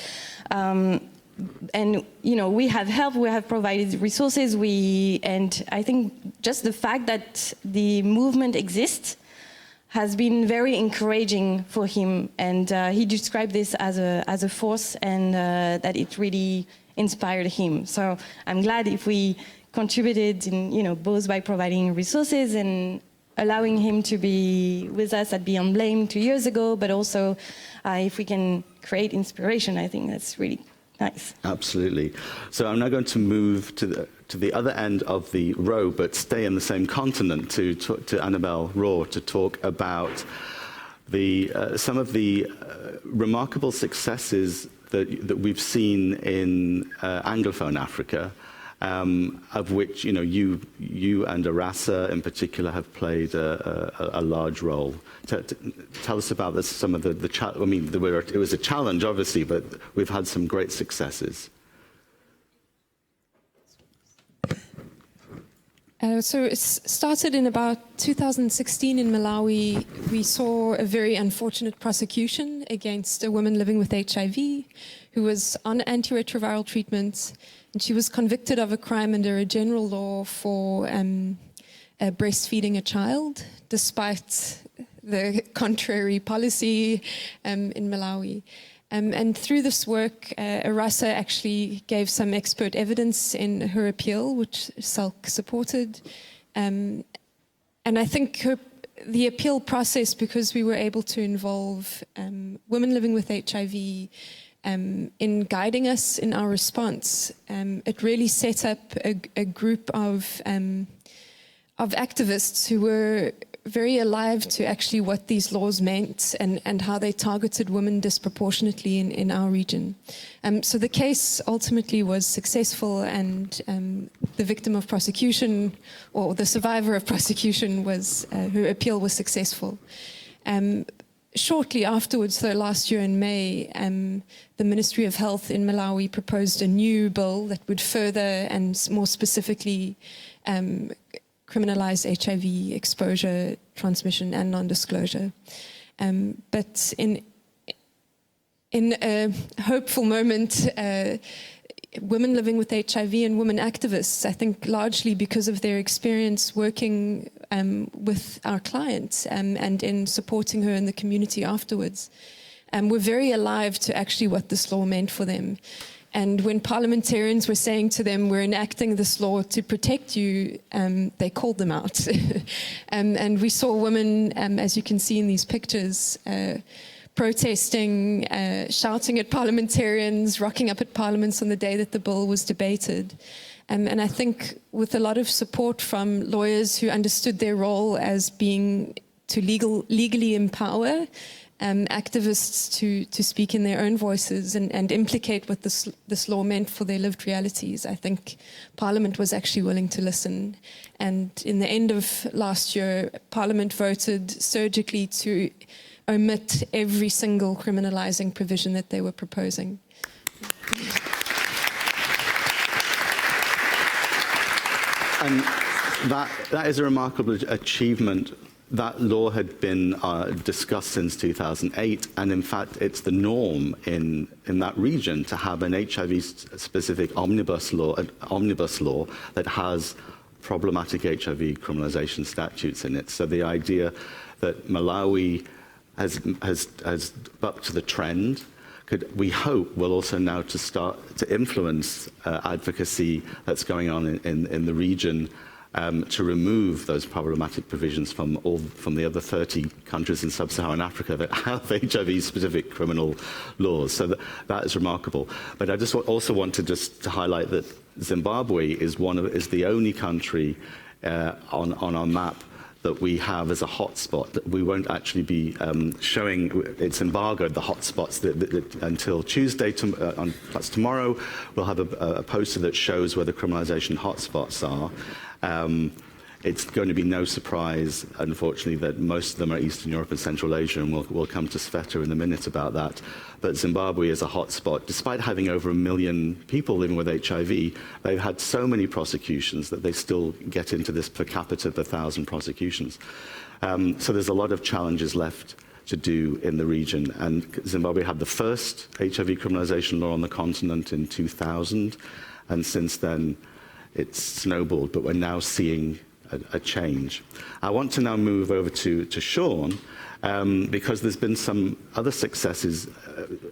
and you know, we have helped, we have provided resources, and I think just the fact that the movement exists has been very encouraging for him, and he described this as a force, and that it really inspired him. So I'm glad if we contributed, in, you know, both by providing resources and allowing him to be with us at Beyond Blame 2 years ago, but also if we can create inspiration, I think that's really nice. Absolutely. So I'm now going to move to the other end of the row, but stay in the same continent, to Annabel Rohr to talk about some of the remarkable successes that we've seen in Anglophone Africa, of which, you know, you and Arasa in particular have played a large role. Tell us about some of the I mean, it was a challenge, obviously, but we've had some great successes. So it started in about 2016 in Malawi. We saw a very unfortunate prosecution against a woman living with HIV who was on antiretroviral treatment, and she was convicted of a crime under a general law for breastfeeding a child, despite the contrary policy in Malawi. And through this work, Arasa actually gave some expert evidence in her appeal, which SALC supported. And I think the appeal process, because we were able to involve women living with HIV in guiding us in our response, it really set up a group of activists who were very alive to actually what these laws meant and how they targeted women disproportionately in our region. So the case ultimately was successful, and the victim of prosecution, or the survivor of prosecution, was her appeal was successful. Shortly afterwards, though, last year in May, the Ministry of Health in Malawi proposed a new bill that would further and more specifically criminalize HIV exposure, transmission, and non-disclosure. But in a hopeful moment, women living with HIV and women activists, I think largely because of their experience working with our clients and in supporting her in the community afterwards, were very alive to actually what this law meant for them. And when parliamentarians were saying to them, we're enacting this law to protect you, they called them out. And we saw women, as you can see in these pictures, protesting, shouting at parliamentarians, rocking up at parliaments on the day that the bill was debated. And I think with a lot of support from lawyers who understood their role as being to legally empower activists to speak in their own voices and implicate what this law meant for their lived realities, I think Parliament was actually willing to listen. And in the end of last year, Parliament voted surgically to omit every single criminalising provision that they were proposing. And that is a remarkable achievement. That law had been discussed since 2008, and in fact, it's the norm in that region to have an HIV-specific omnibus law that has problematic HIV criminalization statutes in it. So the idea that Malawi has bucked the trend, we hope will also now to start to influence advocacy that's going on in the region, to remove those problematic provisions from the other 30 countries in sub-Saharan Africa that have HIV-specific criminal laws. So that is remarkable. But I just also want to highlight that Zimbabwe is the only country on our map that we have as a hotspot. That we won't actually be showing, it's embargoed, the hotspots until Tuesday, that's tomorrow. We'll have a poster that shows where the criminalization hotspots are. It's going to be no surprise, unfortunately, that most of them are Eastern Europe and Central Asia, and we'll come to Sveta in a minute about that. But Zimbabwe is a hotspot. Despite having over 1 million people living with HIV, they've had so many prosecutions that they still get into this per capita per 1,000 prosecutions. So there's a lot of challenges left to do in the region. And Zimbabwe had the first HIV criminalization law on the continent in 2000, and since then it's snowballed, but we're now seeing a change. I want to now move over to Sean, because there's been some other successes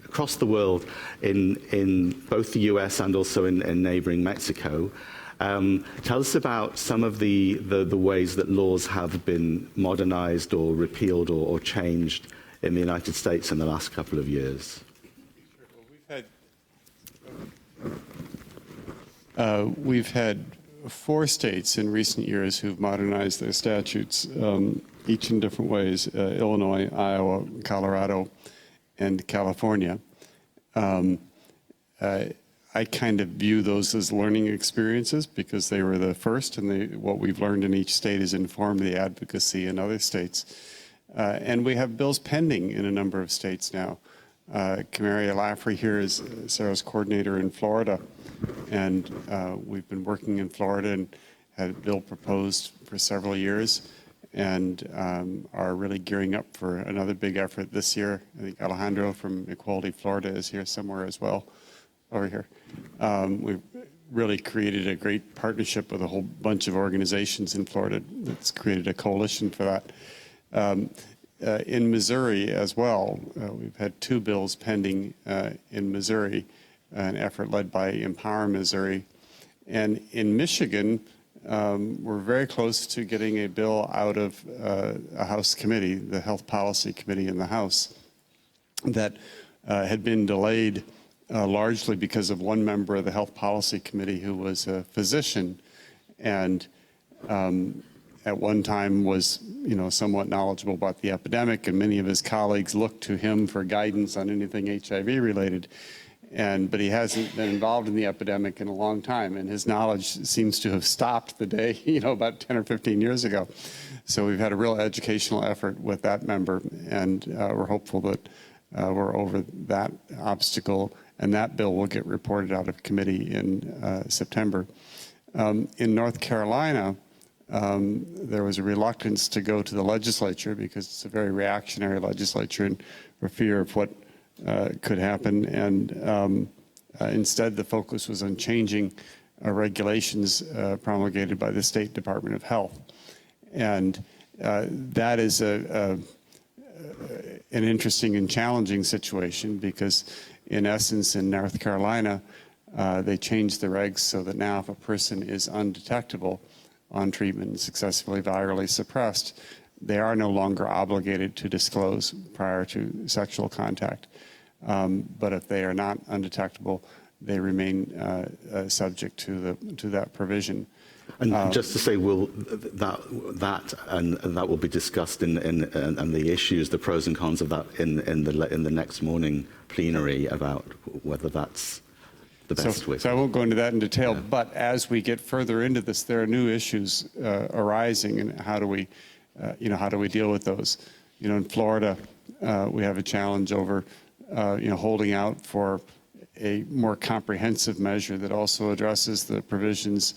across the world in both the US and also in neighboring Mexico. Tell us about some of the ways that laws have been modernized or repealed or changed in the United States in the last couple of years. We've had 4 states in recent years who've modernized their statutes, each in different ways: Illinois, Iowa, Colorado, and California. I kind of view those as learning experiences because they were the first, and what we've learned in each state has informed the advocacy in other states. And we have bills pending in a number of states now. Kamaria Laffrey here is Sero's coordinator in Florida, and we've been working in Florida and had a bill proposed for several years, and are really gearing up for another big effort this year. I think Alejandro from Equality Florida is here somewhere as well, over here. We've really created a great partnership with a whole bunch of organizations in Florida that's created a coalition for that. In Missouri as well, we've had 2 bills pending in Missouri, an effort led by Empower Missouri. And in Michigan, we're very close to getting a bill out of a House committee, the Health Policy Committee in the House, that had been delayed largely because of one member of the Health Policy Committee who was a physician and at one time was, somewhat knowledgeable about the epidemic, and many of his colleagues looked to him for guidance on anything HIV related. But he hasn't been involved in the epidemic in a long time, and his knowledge seems to have stopped the day, about 10 or 15 years ago. So we've had a real educational effort with that member, and we're hopeful that we're over that obstacle, and that bill will get reported out of committee in September. In North Carolina, there was a reluctance to go to the legislature because it's a very reactionary legislature, and for fear of what could happen. And instead, the focus was on changing regulations promulgated by the State Department of Health. And that is an interesting and challenging situation because, in essence, in North Carolina, they changed the regs so that now if a person is undetectable on treatment and successfully virally suppressed, they are no longer obligated to disclose prior to sexual contact. But if they are not undetectable, they remain subject to that provision. And just to say, that will be discussed and the issues, the pros and cons of that in the next morning plenary about whether that's the best way. So I won't go into that in detail, but as we get further into this, there are new issues arising, and how do we deal with those? In Florida, we have a challenge over holding out for a more comprehensive measure that also addresses the provisions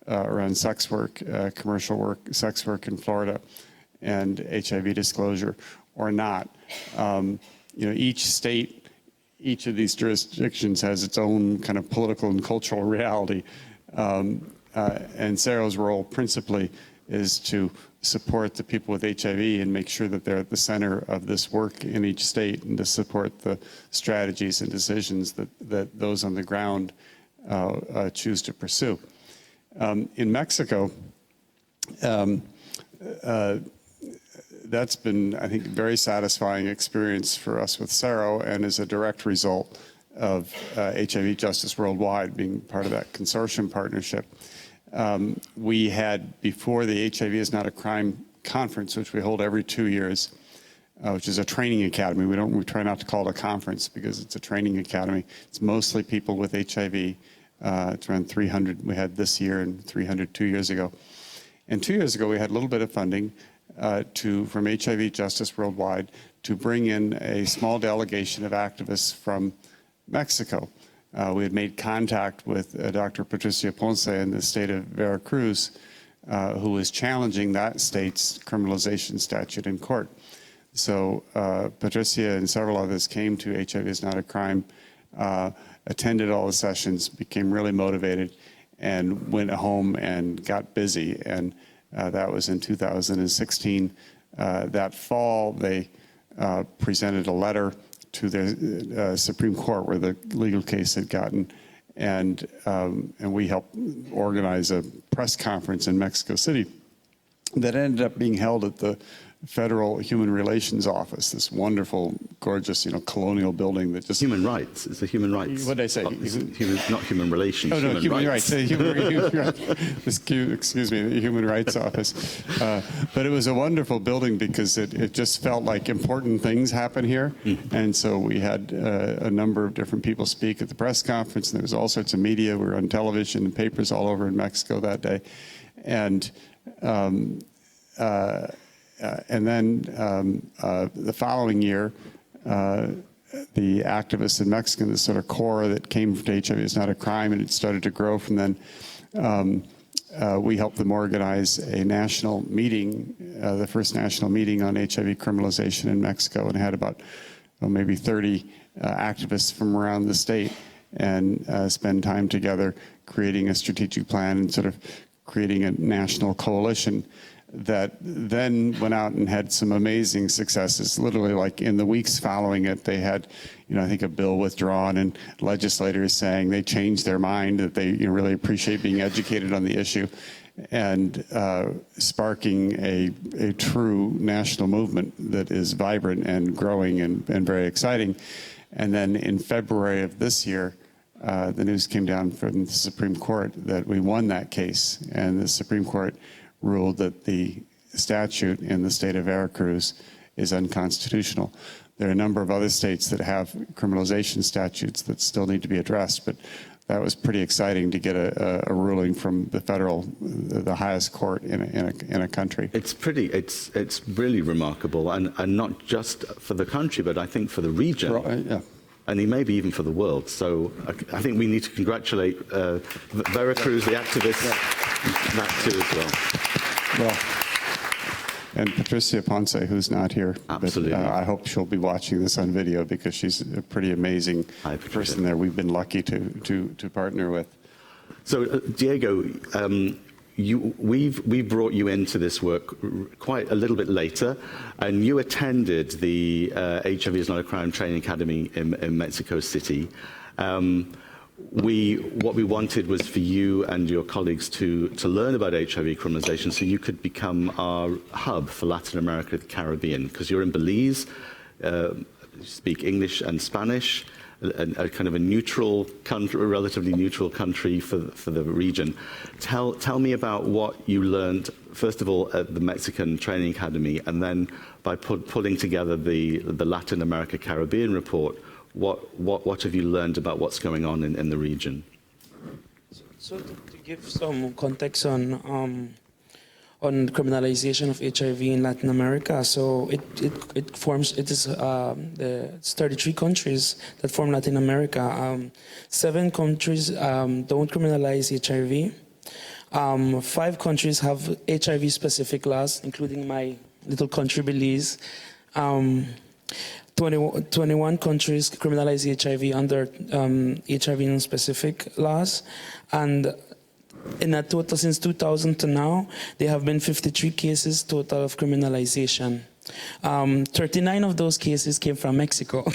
around sex work, commercial work, sex work in Florida, and HIV disclosure or not. Each state, each of these jurisdictions has its own kind of political and cultural reality. And Sero's role principally is to support the people with HIV and make sure that they're at the center of this work in each state, and to support the strategies and decisions that those on the ground choose to pursue. In Mexico, that's been, I think, a very satisfying experience for us with Sero, and is a direct result of HIV Justice Worldwide being part of that consortium partnership. We had, before the HIV is Not a Crime conference, which we hold every 2 years, which is a training academy. We try not to call it a conference because it's a training academy. It's mostly people with HIV. It's around 300 we had this year and 300 2 years ago. And 2 years ago, we had a little bit of funding from HIV Justice Worldwide to bring in a small delegation of activists from Mexico. We had made contact with Dr. Patricia Ponce in the state of Veracruz, who was challenging that state's criminalization statute in court. So Patricia and several others came to HIV is Not a Crime, attended all the sessions, became really motivated, and went home and got busy. And that was in 2016. That fall, they presented a letter to the Supreme Court where the legal case had gotten, and we helped organize a press conference in Mexico City that ended up being held at the Federal Human Relations Office, this wonderful, gorgeous, colonial building that just... Human rights. It's a human rights... What did I say? Not human relations. Oh, no, human rights. Human rights. Excuse me, the Human Rights Office. But it was a wonderful building because it just felt like important things happen here. And so we had a number of different people speak at the press conference, and there was all sorts of media. We were on television and papers all over in Mexico that day. And then the following year, the activists in Mexico, this sort of core that came to HIV is Not a Crime, and it started to grow from then. We helped them organize a national meeting, the first national meeting on HIV criminalization in Mexico, and had about maybe 30 activists from around the state, and spend time together creating a strategic plan and sort of creating a national coalition that then went out and had some amazing successes. Literally, like in the weeks following it, they had, I think a bill withdrawn, and legislators saying they changed their mind, that they really appreciate being educated on the issue, and sparking a true national movement that is vibrant and growing and very exciting. And then in February of this year, the news came down from the Supreme Court that we won that case, and the Supreme Court ruled that the statute in the state of Veracruz is unconstitutional. There are a number of other states that have criminalization statutes that still need to be addressed, but that was pretty exciting to get a ruling from the federal, the highest court in a country. It's really remarkable, and not just for the country, but I think for the region. Yeah. And maybe even for the world. So I think we need to congratulate Veracruz, the activists, that too as well. Well, and Patricia Ponce, who's not here. Absolutely. But, I hope she'll be watching this on video because she's a pretty amazing person there. We've been lucky to partner with. So Diego, we brought you into this work quite a little bit later, and you attended the HIV is Not a Crime Training Academy in Mexico City. What we wanted was for you and your colleagues to learn about HIV criminalization so you could become our hub for Latin America, the Caribbean, because you're in Belize, you speak English and Spanish, a kind of a neutral country, a relatively neutral country for the region. Tell me about what you learned, first of all, at the Mexican Training Academy, and then by pulling together the Latin America Caribbean report. What have you learned about what's going on in the region? So to give some context on criminalization of HIV in Latin America, so it's 33 countries that form Latin America. 7 countries don't criminalize HIV. 5 countries have HIV-specific laws, including my little country, Belize. 21 countries criminalize HIV under HIV non-specific laws, and in a total since 2000 to now, there have been 53 cases total of criminalization. 39 of those cases came from Mexico.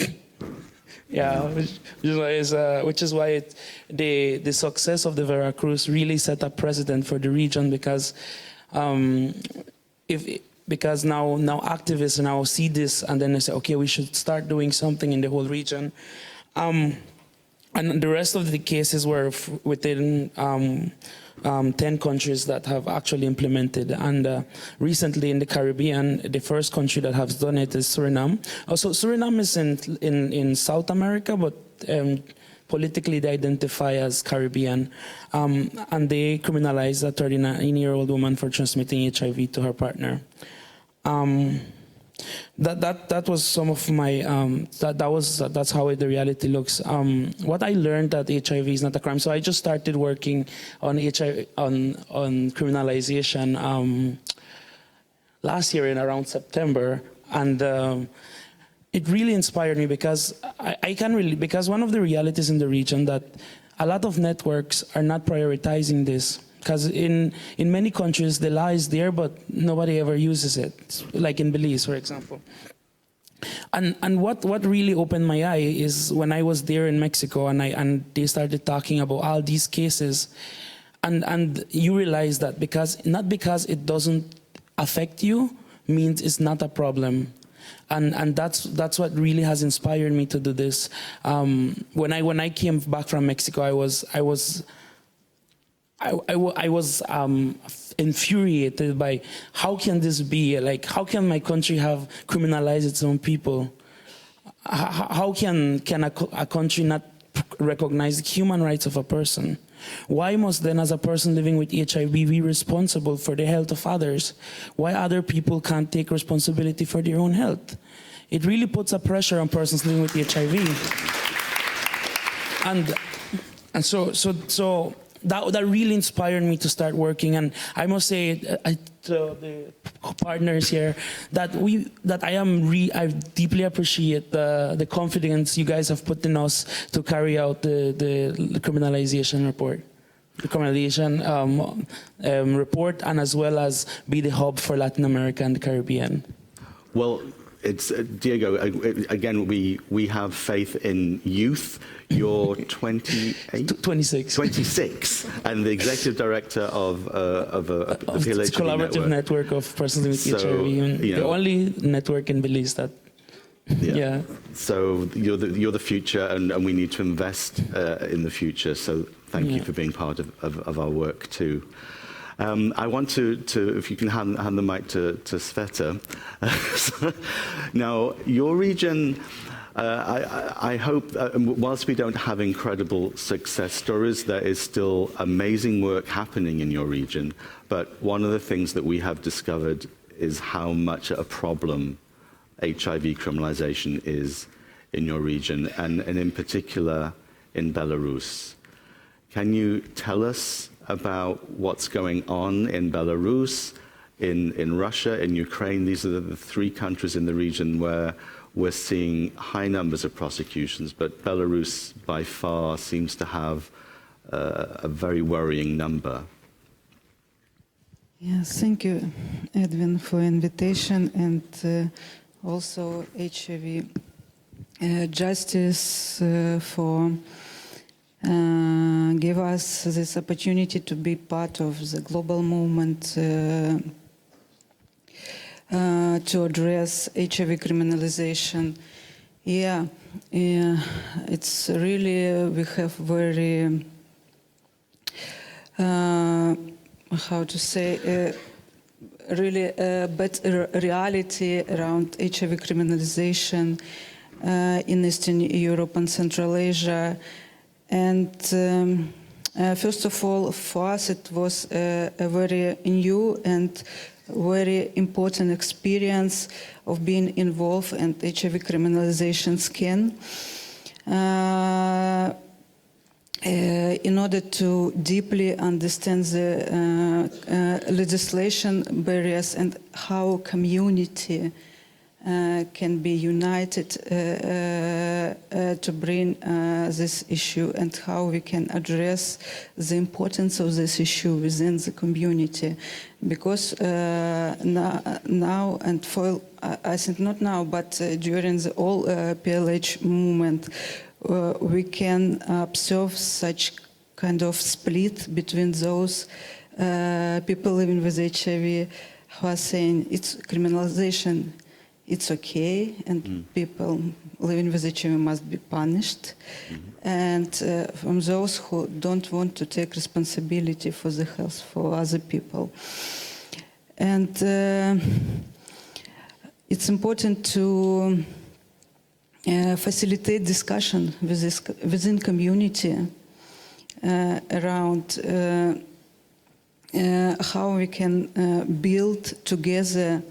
Yeah, which is why the success of the Veracruz really set a precedent for the region, because because now activists now see this and then they say, okay, we should start doing something in the whole region. And the rest of the cases were within 10 countries that have actually implemented. And recently in the Caribbean, the first country that has done it is Suriname. Also, Suriname is in South America, but politically they identify as Caribbean. And they criminalized a 39-year-old woman for transmitting HIV to her partner. That was some of my that's how the reality looks. What I learned that HIV is not a crime. So I just started working on HIV on criminalization last year in around September. And it really inspired me because because one of the realities in the region that a lot of networks are not prioritizing this. Because in many countries, the law is there, but nobody ever uses it, like in Belize, for example. And what really opened my eye is when I was there in Mexico and they started talking about all these cases, and you realize that not because it doesn't affect you means it's not a problem. And that's what really has inspired me to do this. When I came back from Mexico, I was infuriated by how can this be? Like, how can my country have criminalized its own people? How can a country not recognize the human rights of a person? Why must then, as a person living with HIV, be responsible for the health of others? Why other people can't take responsibility for their own health? It really puts a pressure on persons living with HIV. And so that really inspired me to start working. And I must say to the partners here that I deeply appreciate the confidence you guys have put in us to carry out the criminalization report. The criminalization report, and as well as be the hub for Latin America and the Caribbean. Well, it's Diego. Again, we have faith in youth. You're 28? 26. 26, and the executive director of the PLH collaborative network of persons with HIV, the only network in Belize that. Yeah. So you're the future, and we need to invest in the future. So thank you for being part of our work too. I want to if you can hand the mic to Sveta. Now, your region, I hope, whilst we don't have incredible success stories, there is still amazing work happening in your region. But one of the things that we have discovered is how much a problem HIV criminalization is in your region, and in particular in Belarus. Can you tell us about what's going on in Belarus, in Russia, in Ukraine? These are the three countries in the region where we're seeing high numbers of prosecutions, but Belarus by far seems to have a very worrying number. Yes, thank you, Edwin, for invitation, and also HIV Justice for give us this opportunity to be part of the global movement to address HIV criminalization. It's really, we have very, how to say, really bad reality around HIV criminalization in Eastern Europe and Central Asia. And first of all, for us it was a very new and very important experience of being involved in HIV criminalization scheme. In order to deeply understand the legislation barriers and how community can be united to bring this issue, and how we can address the importance of this issue within the community. Because now and for, I think not now, but during the whole PLH movement, we can observe such kind of split between those people living with HIV who are saying it's criminalization, it's okay, and people living with HIV must be punished. And from those who don't want to take responsibility for the health for other people. And it's important to facilitate discussion within community around how we can build together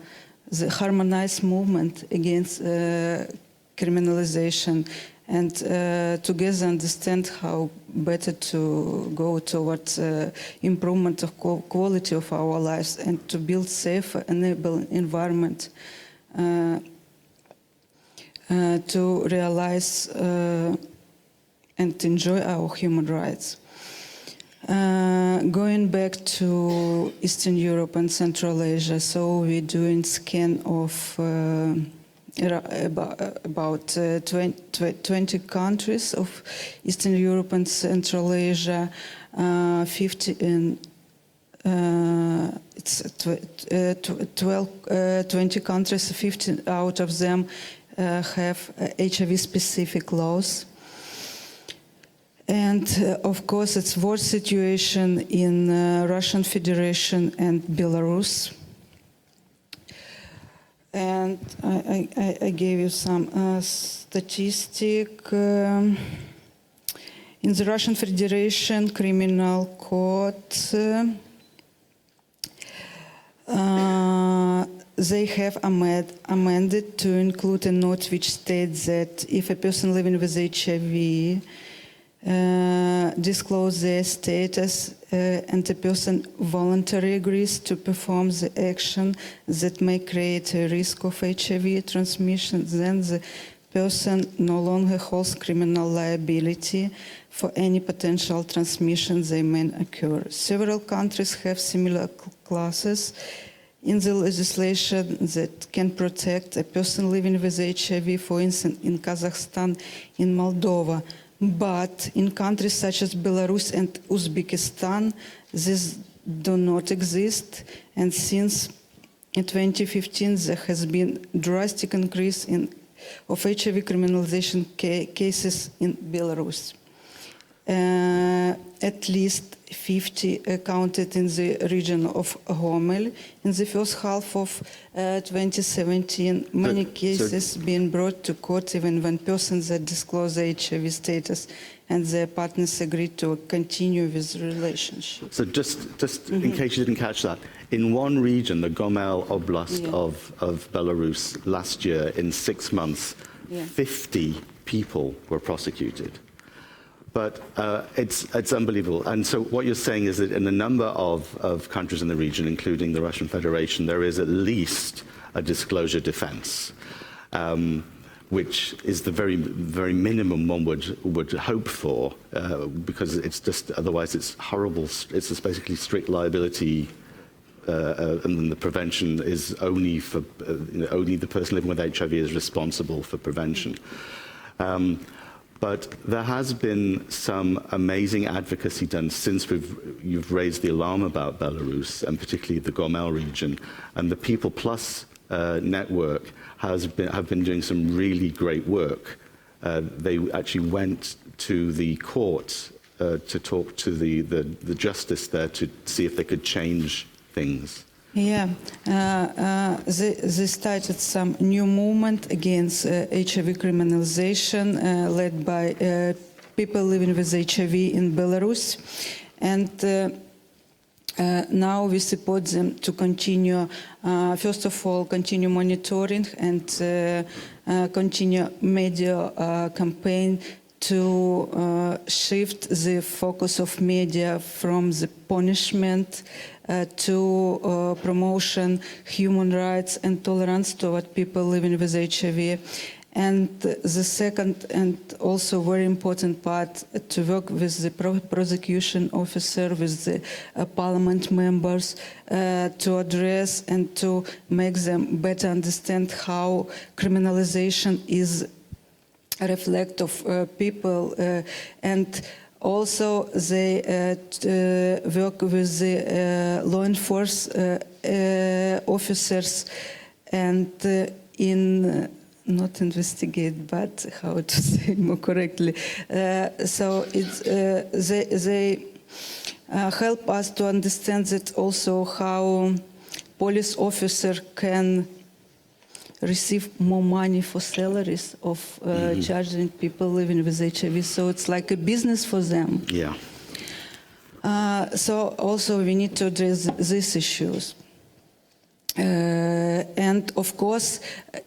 the harmonized movement against criminalization, and together understand how better to go towards improvement of quality of our lives, and to build safer, enable environment to realize and enjoy our human rights. Going back to Eastern Europe and Central Asia, so we're doing scan of about 20 countries of Eastern Europe and Central Asia, 20 countries, 15 out of them have HIV-specific laws. And of course, it's war situation in Russian Federation and Belarus. And I gave you some statistic. In the Russian Federation Criminal Code, they have amended to include a note which states that if a person living with HIV disclose their status and a person voluntarily agrees to perform the action that may create a risk of HIV transmission, then the person no longer holds criminal liability for any potential transmission that may occur. Several countries have similar classes in the legislation that can protect a person living with HIV, for instance, in Kazakhstan, in Moldova. But in countries such as Belarus and Uzbekistan, these do not exist. And since in 2015, there has been a drastic increase of HIV criminalization cases in Belarus. At least 50 counted in the region of Homel. In the first half of 2017, many cases being brought to court even when persons that disclose HIV status and their partners agreed to continue with the relationship. So just in case you didn't catch that, in one region, the Gomel Oblast of Belarus, last year, in 6 months, 50 people were prosecuted. But it's unbelievable. And so what you're saying is that in a number of countries in the region, including the Russian Federation, there is at least a disclosure defense, which is the very minimum one would hope for, because it's just, otherwise it's horrible. It's just basically strict liability, and then the prevention is only for, only the person living with HIV is responsible for prevention. But there has been some amazing advocacy done since you've raised the alarm about Belarus, and particularly the Gomel region. And the People Plus network have been doing some really great work. They actually went to the court to talk to the justice there to see if they could change things. Yeah, they started some new movement against HIV criminalization led by people living with HIV in Belarus. And now we support them to continue, first of all, continue monitoring and continue media campaign to shift the focus of media from the punishment to promotion human rights and tolerance toward people living with HIV. And the second and also very important part, to work with the prosecution officer, with the parliament members, to address and to make them better understand how criminalization is a reflect of people, and also they work with the law enforcement officers and not investigate, but how to say more correctly. So it's, they help us to understand that also how police officer can receive more money for salaries of charging people living with HIV. So it's like a business for them. Yeah. So also we need to address these issues. And of course,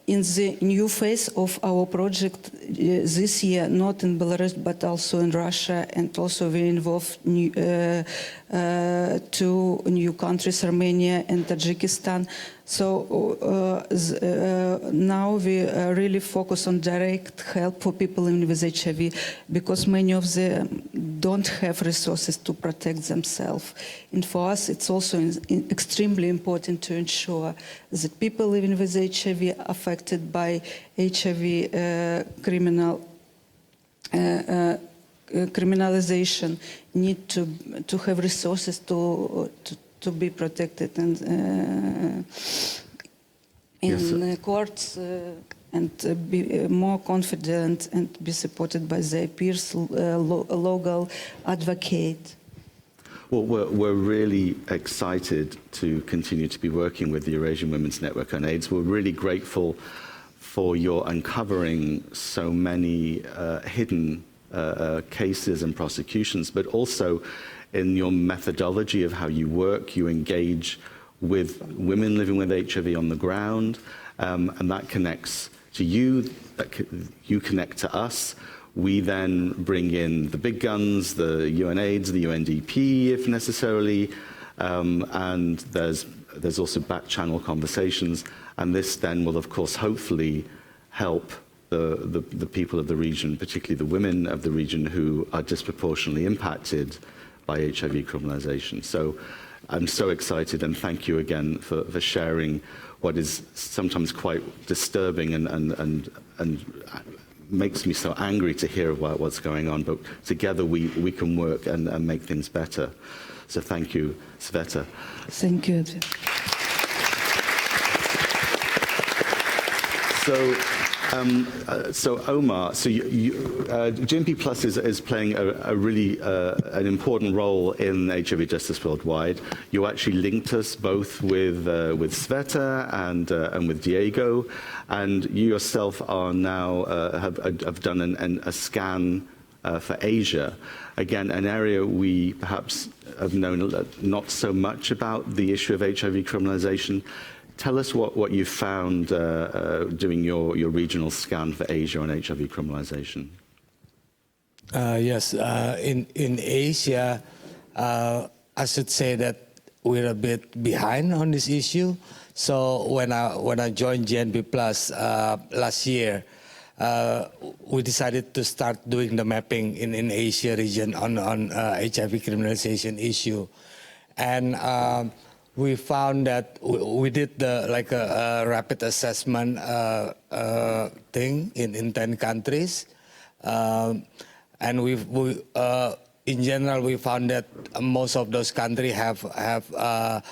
in the new phase of our project this year, not in Belarus, but also in Russia, and also we involve two new countries, Armenia and Tajikistan. So now we really focus on direct help for people living with HIV, because many of them don't have resources to protect themselves. And for us, it's also extremely important to ensure that people living with HIV affected by HIV criminalization need to have resources to be protected and in courts and be more confident and be supported by their peers, local advocate. Well, we're really excited to continue to be working with the Eurasian Women's Network on AIDS. We're really grateful for your uncovering so many hidden cases and prosecutions, but also in your methodology of how you work, you engage with women living with HIV on the ground, and that connects to you, you connect to us. We then bring in the big guns, the UNAIDS, the UNDP if necessarily, and there's also back channel conversations, and this then will of course hopefully help the people of the region, particularly the women of the region who are disproportionately impacted by HIV criminalization. So I'm so excited, and thank you again for sharing what is sometimes quite disturbing and makes me so angry to hear about what's going on, but together we can work and make things better. So thank you, Sveta. Thank you. So Omar, GMP Plus is playing a really an important role in HIV Justice Worldwide. You actually linked us both with Sveta and with Diego, and you yourself are now have done a scan for Asia. Again, an area we perhaps have known not so much about, the issue of HIV criminalization. Tell us what you found doing your regional scan for Asia on HIV criminalization. Yes, in Asia, I should say that we're a bit behind on this issue. So when I joined GNP Plus last year, we decided to start doing the mapping in Asia region on HIV criminalization issue, and we found that we did a rapid assessment thing in 10 countries, and in general we found that most of those countries have a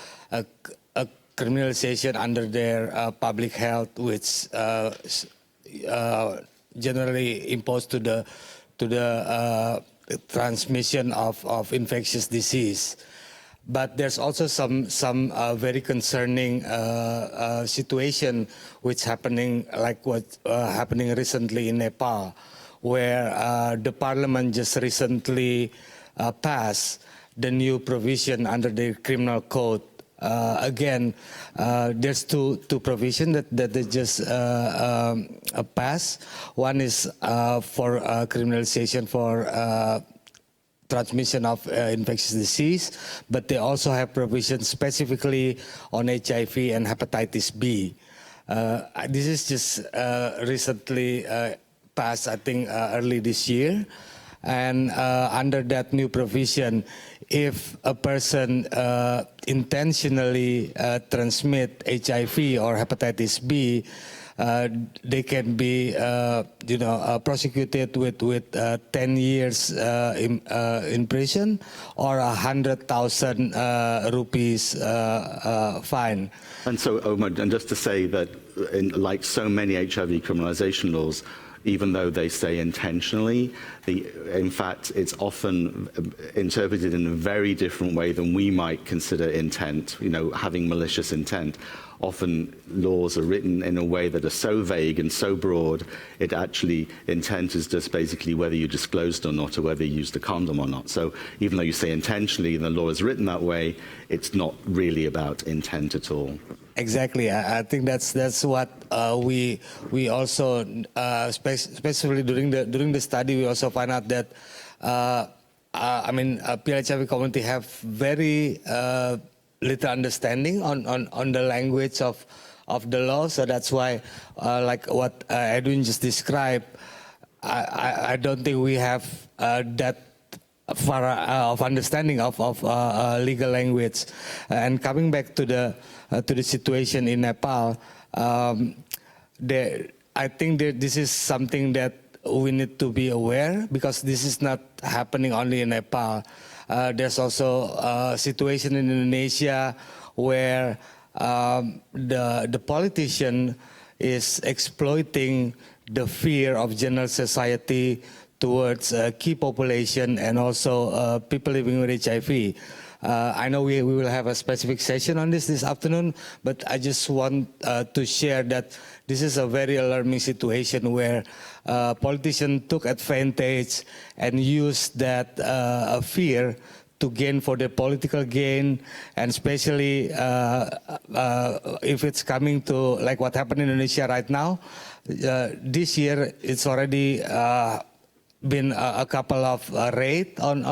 criminalization under their public health, which generally imposed to the transmission of infectious disease. But there's also some very concerning situation which happening, like what happening recently in Nepal, where the parliament just recently passed the new provision under the criminal code. Again, there's two provisions that they just passed. One is for criminalization for transmission of infectious disease, but they also have provisions specifically on HIV and hepatitis B. This is just recently passed, I think, early this year. And under that new provision, if a person intentionally transmit HIV or hepatitis B, they can be, prosecuted with 10 years in prison or 100,000 rupees fine. And so, Omar, and just to say that, like so many HIV criminalization laws, even though they say intentionally, in fact, it's often interpreted in a very different way than we might consider intent, having malicious intent. Often laws are written in a way that are so vague and so broad, it actually, intent is just basically whether you disclosed or not, or whether you used a condom or not. So even though you say intentionally, and the law is written that way, it's not really about intent at all. Exactly. I think that's what we also, especially during the study, we also find out that PLHIV community have very little understanding on the language of the law. So that's why, like what Edwin just described, I don't think we have that far of understanding of legal language. And coming back to the situation in Nepal, I think that this is something that we need to be aware, because this is not happening only in Nepal. There's also a situation in Indonesia where the politician is exploiting the fear of general society towards key population and also people living with HIV. I know we will have a specific session on this afternoon, but I just want to share that this is a very alarming situation where politicians took advantage and used that fear to gain for their political gain, and especially if it's coming to like what happened in Indonesia right now. This year, it's already been a couple of raids on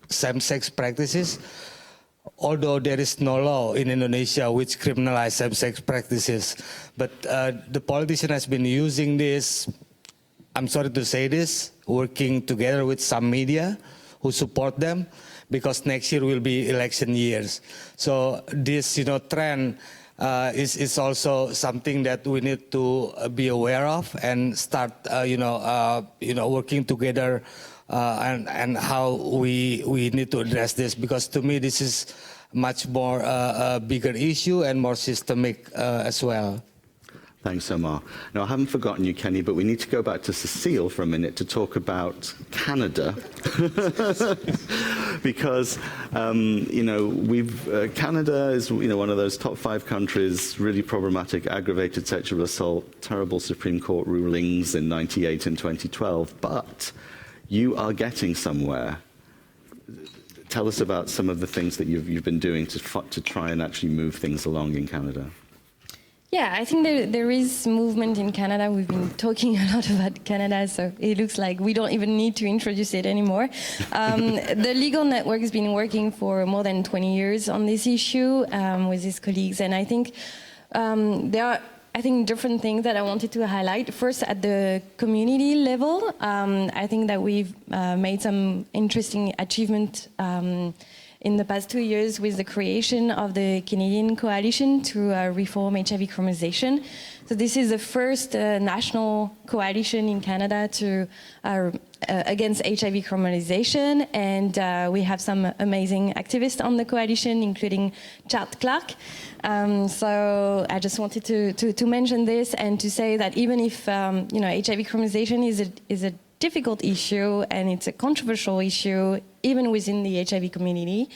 same-sex practices, although there is no law in Indonesia which criminalizes same-sex practices. But the politician has been using this, I'm sorry to say this, working together with some media who support them, because next year will be election years. So this, trend is also something that we need to be aware of and start, working together and how we need to address this, because to me this is much more a bigger issue and more systemic as well. Thanks, Omar. Now, I haven't forgotten you, Kené, but we need to go back to Cécile for a minute to talk about Canada. Because, Canada is, one of those top 5 countries, really problematic, aggravated sexual assault, terrible Supreme Court rulings in 98 and 2012, but you are getting somewhere. Tell us about some of the things that you've been doing to try and actually move things along in Canada. Yeah, I think there is movement in Canada. We've been talking a lot about Canada, so it looks like we don't even need to introduce it anymore. The legal network has been working for more than 20 years on this issue with his colleagues, and I think there are different things that I wanted to highlight. First, at the community level, I think that we've made some interesting achievement in the past 2 years with the creation of the Canadian Coalition to reform HIV criminalisation. So this is the first national coalition in Canada to against HIV criminalisation, and we have some amazing activists on the coalition, including Clarke. So I just wanted to mention this and to say that even if HIV criminalisation is a difficult issue and it's a controversial issue even within the HIV community,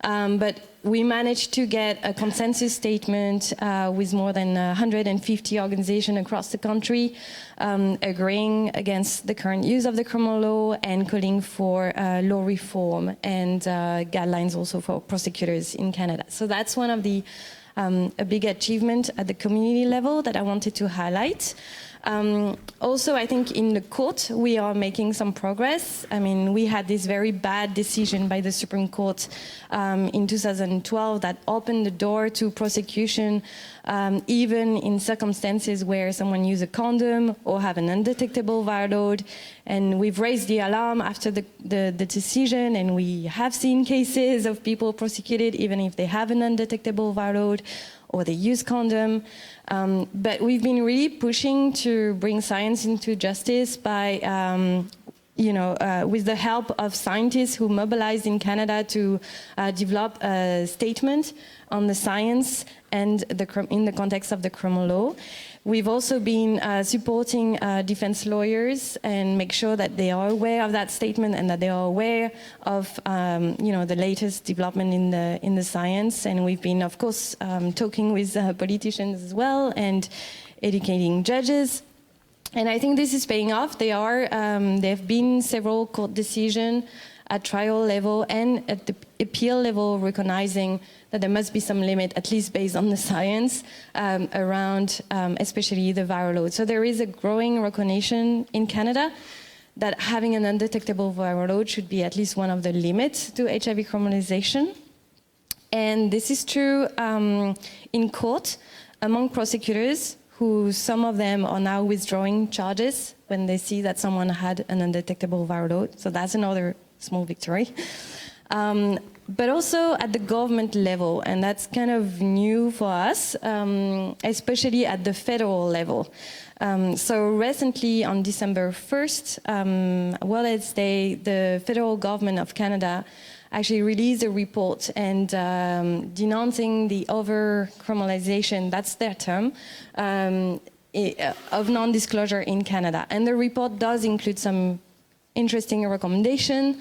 but we managed to get a consensus statement with more than 150 organizations across the country agreeing against the current use of the criminal law and calling for law reform and guidelines also for prosecutors in Canada. So that's one of the a big achievement at the community level that I wanted to highlight. Also, I think in the court, we are making some progress. I mean, we had this very bad decision by the Supreme Court in 2012 that opened the door to prosecution, even in circumstances where someone uses a condom or have an undetectable viral load. And we've raised the alarm after the decision, and we have seen cases of people prosecuted even if they have an undetectable viral load or they use condom. But we've been really pushing to bring science into justice by, with the help of scientists who mobilized in Canada to develop a statement on the science and in the context of the criminal law. We've also been supporting defense lawyers and make sure that they are aware of that statement and that they are aware of, the latest development in the science. And we've been, of course, talking with politicians as well and educating judges. And I think this is paying off. There have been several court decisions at trial level and at the appeal level recognizing that there must be some limit, at least based on the science, around especially the viral load. So there is a growing recognition in Canada that having an undetectable viral load should be at least one of the limits to HIV criminalization. And this is true in court among prosecutors, who some of them are now withdrawing charges when they see that someone had an undetectable viral load. So that's another small victory. But also at the government level, and that's kind of new for us, especially at the federal level. So recently, on December 1st, World's Day, the federal government of Canada actually released a report and denouncing the over-criminalization, that's their term, of non-disclosure in Canada. And the report does include some interesting recommendations.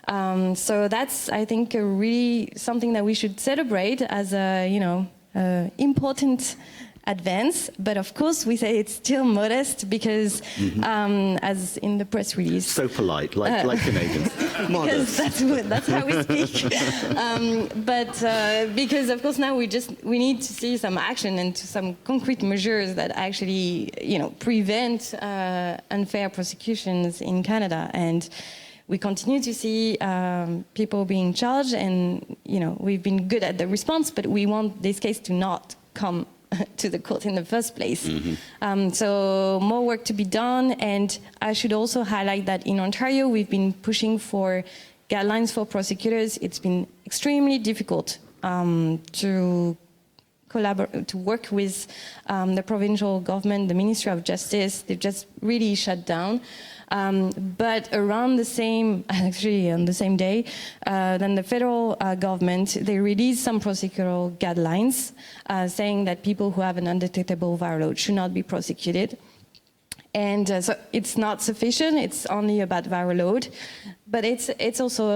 So that's, I think, really something that we should celebrate as a, important advance. But of course, we say it's still modest because, as in the press release, so polite, like Canadians, modest. That's how we speak. But because of course now we need to see some action and some concrete measures that actually, prevent unfair prosecutions in Canada. And we continue to see people being charged, and we've been good at the response, but we want this case to not come to the court in the first place. So more work to be done, and I should also highlight that in Ontario we've been pushing for guidelines for prosecutors. It's been extremely difficult to collaborate, to work with the provincial government, the Ministry of Justice. They've just really shut down. But around the same, actually on the same day, then the federal government, they released some procedural guidelines saying that people who have an undetectable viral load should not be prosecuted. And so it's not sufficient, it's only about viral load, but it's also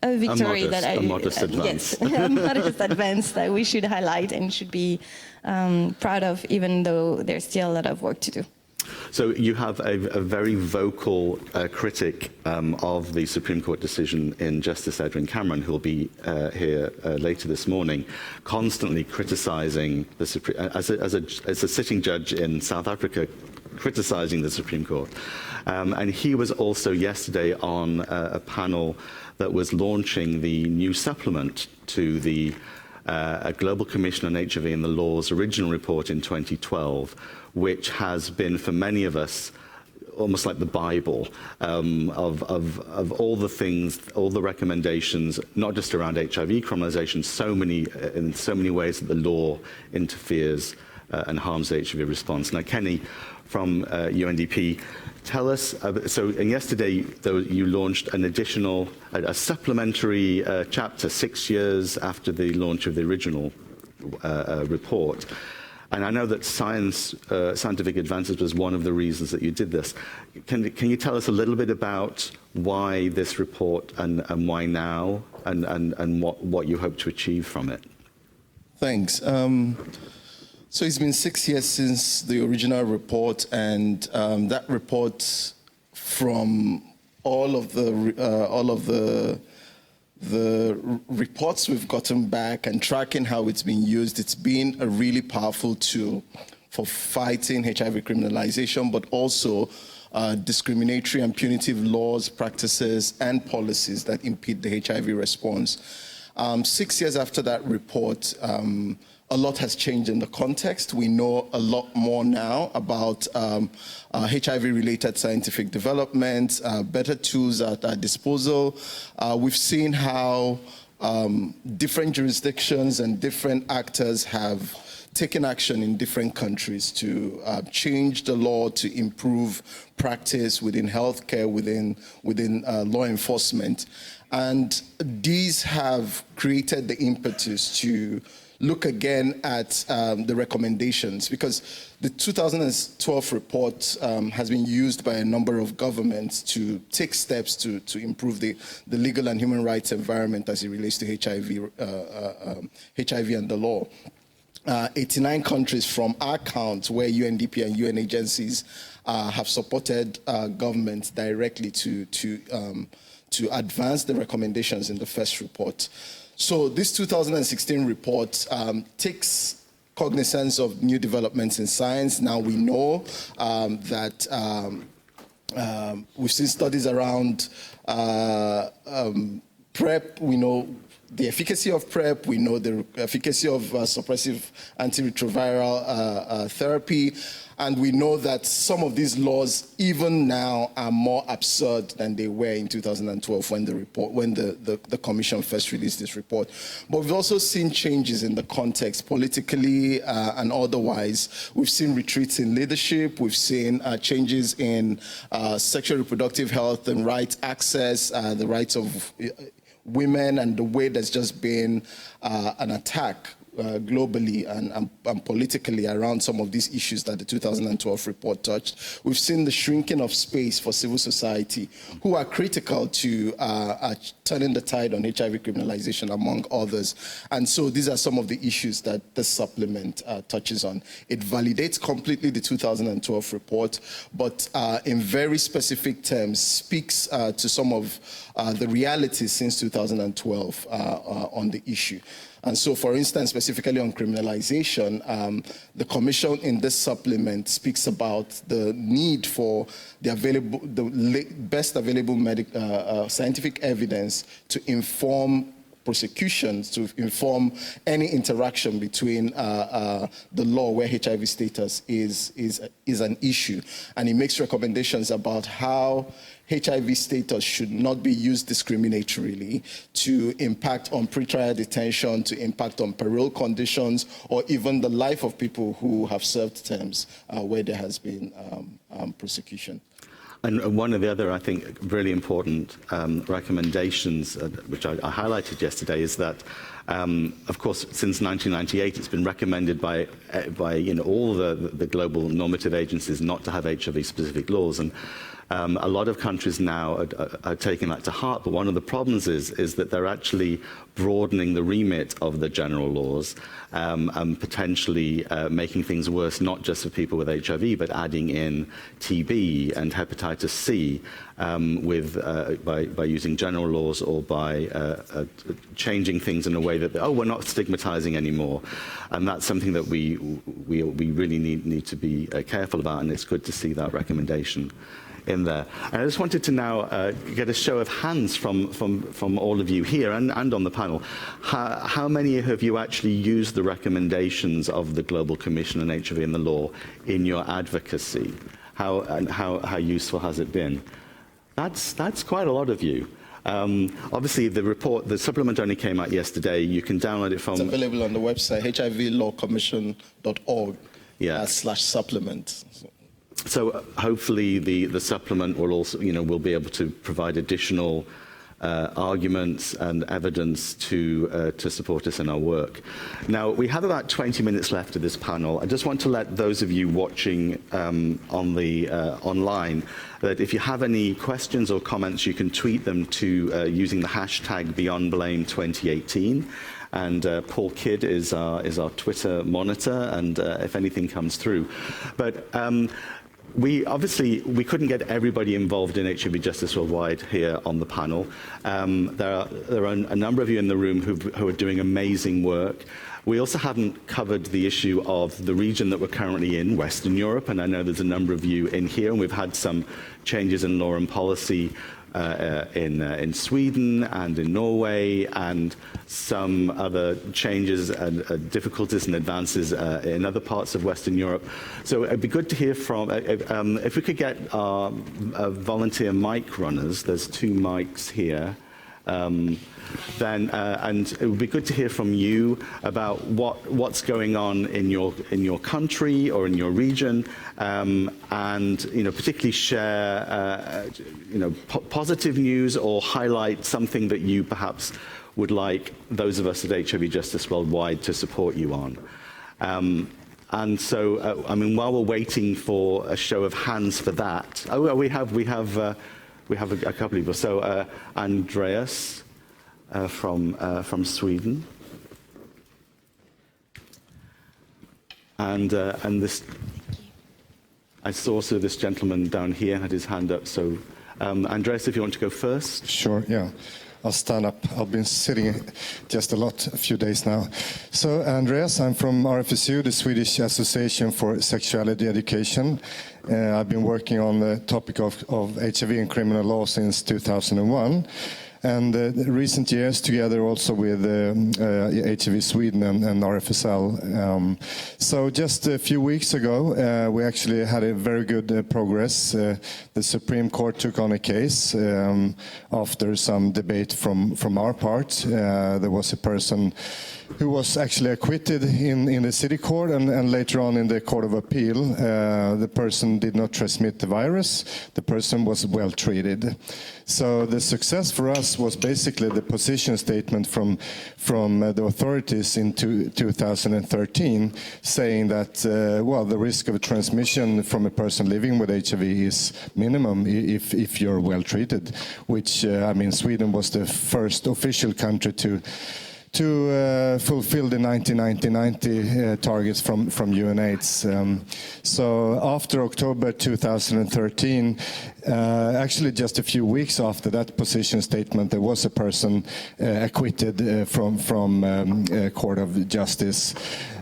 a victory a modest advance. Yes, a modest advance that we should highlight and should be proud of, even though there's still a lot of work to do. So you have a very vocal critic of the Supreme Court decision in Justice Edwin Cameron, who will be here later this morning, constantly criticizing the Supreme, as a sitting judge in South Africa, criticizing the Supreme Court. And he was also yesterday on a panel that was launching the new supplement to the Global Commission on HIV and the Law's original report in 2012, which has been, for many of us, almost like the Bible of all the things, all the recommendations, not just around HIV criminalization, in so many ways that the law interferes and harms the HIV response. Now, Kené from UNDP, tell us, and yesterday you launched an additional, a supplementary chapter 6 years after the launch of the original report. And I know that scientific advances was one of the reasons that you did this. Can you tell us a little bit about why this report and why now, and what you hope to achieve from it? Thanks. So it's been 6 years since the original report, and that report, from all of the reports we've gotten back and tracking how it's been used, it's been a really powerful tool for fighting HIV criminalization, but also discriminatory and punitive laws, practices, and policies that impede the HIV response. 6 years after that report, a lot has changed in the context. We know a lot more now about HIV-related scientific developments, better tools at our disposal. We've seen how different jurisdictions and different actors have taken action in different countries to change the law to improve practice within healthcare, within law enforcement. And these have created the impetus to look again at the recommendations, because the 2012 report has been used by a number of governments to take steps to improve the legal and human rights environment as it relates to HIV and the law. 89 countries from our count, where UNDP and UN agencies have supported governments directly to advance the recommendations in the first report. So this 2016 report takes cognizance of new developments in science. Now we know that We've seen studies around PrEP. We know the efficacy of PrEP. We know the efficacy of suppressive antiretroviral therapy. And we know that some of these laws, even now, are more absurd than they were in 2012 when the commission first released this report. But we've also seen changes in the context, politically and otherwise. We've seen retreats in leadership. We've seen changes in sexual reproductive health and rights access, the rights of women, and the way there's just been an attack globally and politically around some of these issues that the 2012 report touched. We've seen the shrinking of space for civil society, who are critical to turning the tide on HIV criminalization, among others. And so these are some of the issues that this supplement touches on. It validates completely the 2012 report, but in very specific terms speaks to some of the realities since 2012 on the issue. And so, for instance, specifically on criminalization, the Commission in this supplement speaks about the need for the best available scientific evidence to inform prosecutions, to inform any interaction between the law where HIV status is an issue. And it makes recommendations about how HIV status should not be used discriminatorily to impact on pretrial detention, to impact on parole conditions, or even the life of people who have served terms where there has been prosecution. And one of the other, I think, really important recommendations, which I highlighted yesterday, is that, of course, since 1998, it's been recommended by all the global normative agencies not to have HIV-specific laws. And a lot of countries now are taking that to heart, but one of the problems is that they're actually broadening the remit of the general laws and potentially making things worse, not just for people with HIV, but adding in TB and hepatitis C by using general laws, or by changing things in a way that, we're not stigmatizing anymore. And that's something that we really need to be careful about, and it's good to see that recommendation in there. And I just wanted to now get a show of hands from all of you here and on the panel. How many have you actually used the recommendations of the Global Commission on HIV and the law in your advocacy? How useful has it been? That's quite a lot of you. Obviously, the supplement only came out yesterday. You can download it from... It's available on the website, hivlawcommission.org /supplement. So hopefully the supplement will also, will be able to provide additional arguments and evidence to support us in our work. Now, we have about 20 minutes left of this panel. I just want to let those of you watching online that if you have any questions or comments, you can tweet them to using the hashtag BeyondBlame2018. And Paul Kidd is our Twitter monitor, and if anything comes through. But we couldn't get everybody involved in HIV Justice Worldwide here on the panel. There are a number of you in the room who are doing amazing work. We also haven't covered the issue of the region that we're currently in, Western Europe, and I know there's a number of you in here, and we've had some changes in law and policy in Sweden and in Norway, and some other changes and difficulties and advances in other parts of Western Europe. So it'd be good to hear from, if we could get our volunteer mic runners, there's 2 mics here, and it would be good to hear from you about what's going on in your country or in your region, and particularly share positive news, or highlight something that you perhaps would like those of us at HIV Justice Worldwide to support you on. And so, while we're waiting for a show of hands for that, we have a couple of people. So Andreas from Sweden, and this. I saw also this gentleman down here had his hand up. So Andreas, if you want to go first. Sure. Yeah. I'll stand up. I've been sitting just a few days now. So, Andreas, I'm from RFSU, the Swedish Association for Sexuality Education. I've been working on the topic of HIV and criminal law since 2001. And recent years, together also with HIV Sweden and RFSL. So just a few weeks ago, we actually had a very good progress. The Supreme Court took on a case after some debate from our part. There was a person who was actually acquitted in the city court and later on in the Court of Appeal. The person did not transmit the virus. The person was well treated. So the success for us was basically the position statement from the authorities in 2013 saying that, well, the risk of transmission from a person living with HIV is minimum if you're well treated, which, I mean, Sweden was the first official country to fulfill the 1990 targets from UNAIDS. So after October 2013, actually just a few weeks after that position statement, there was a person acquitted from Court of Justice.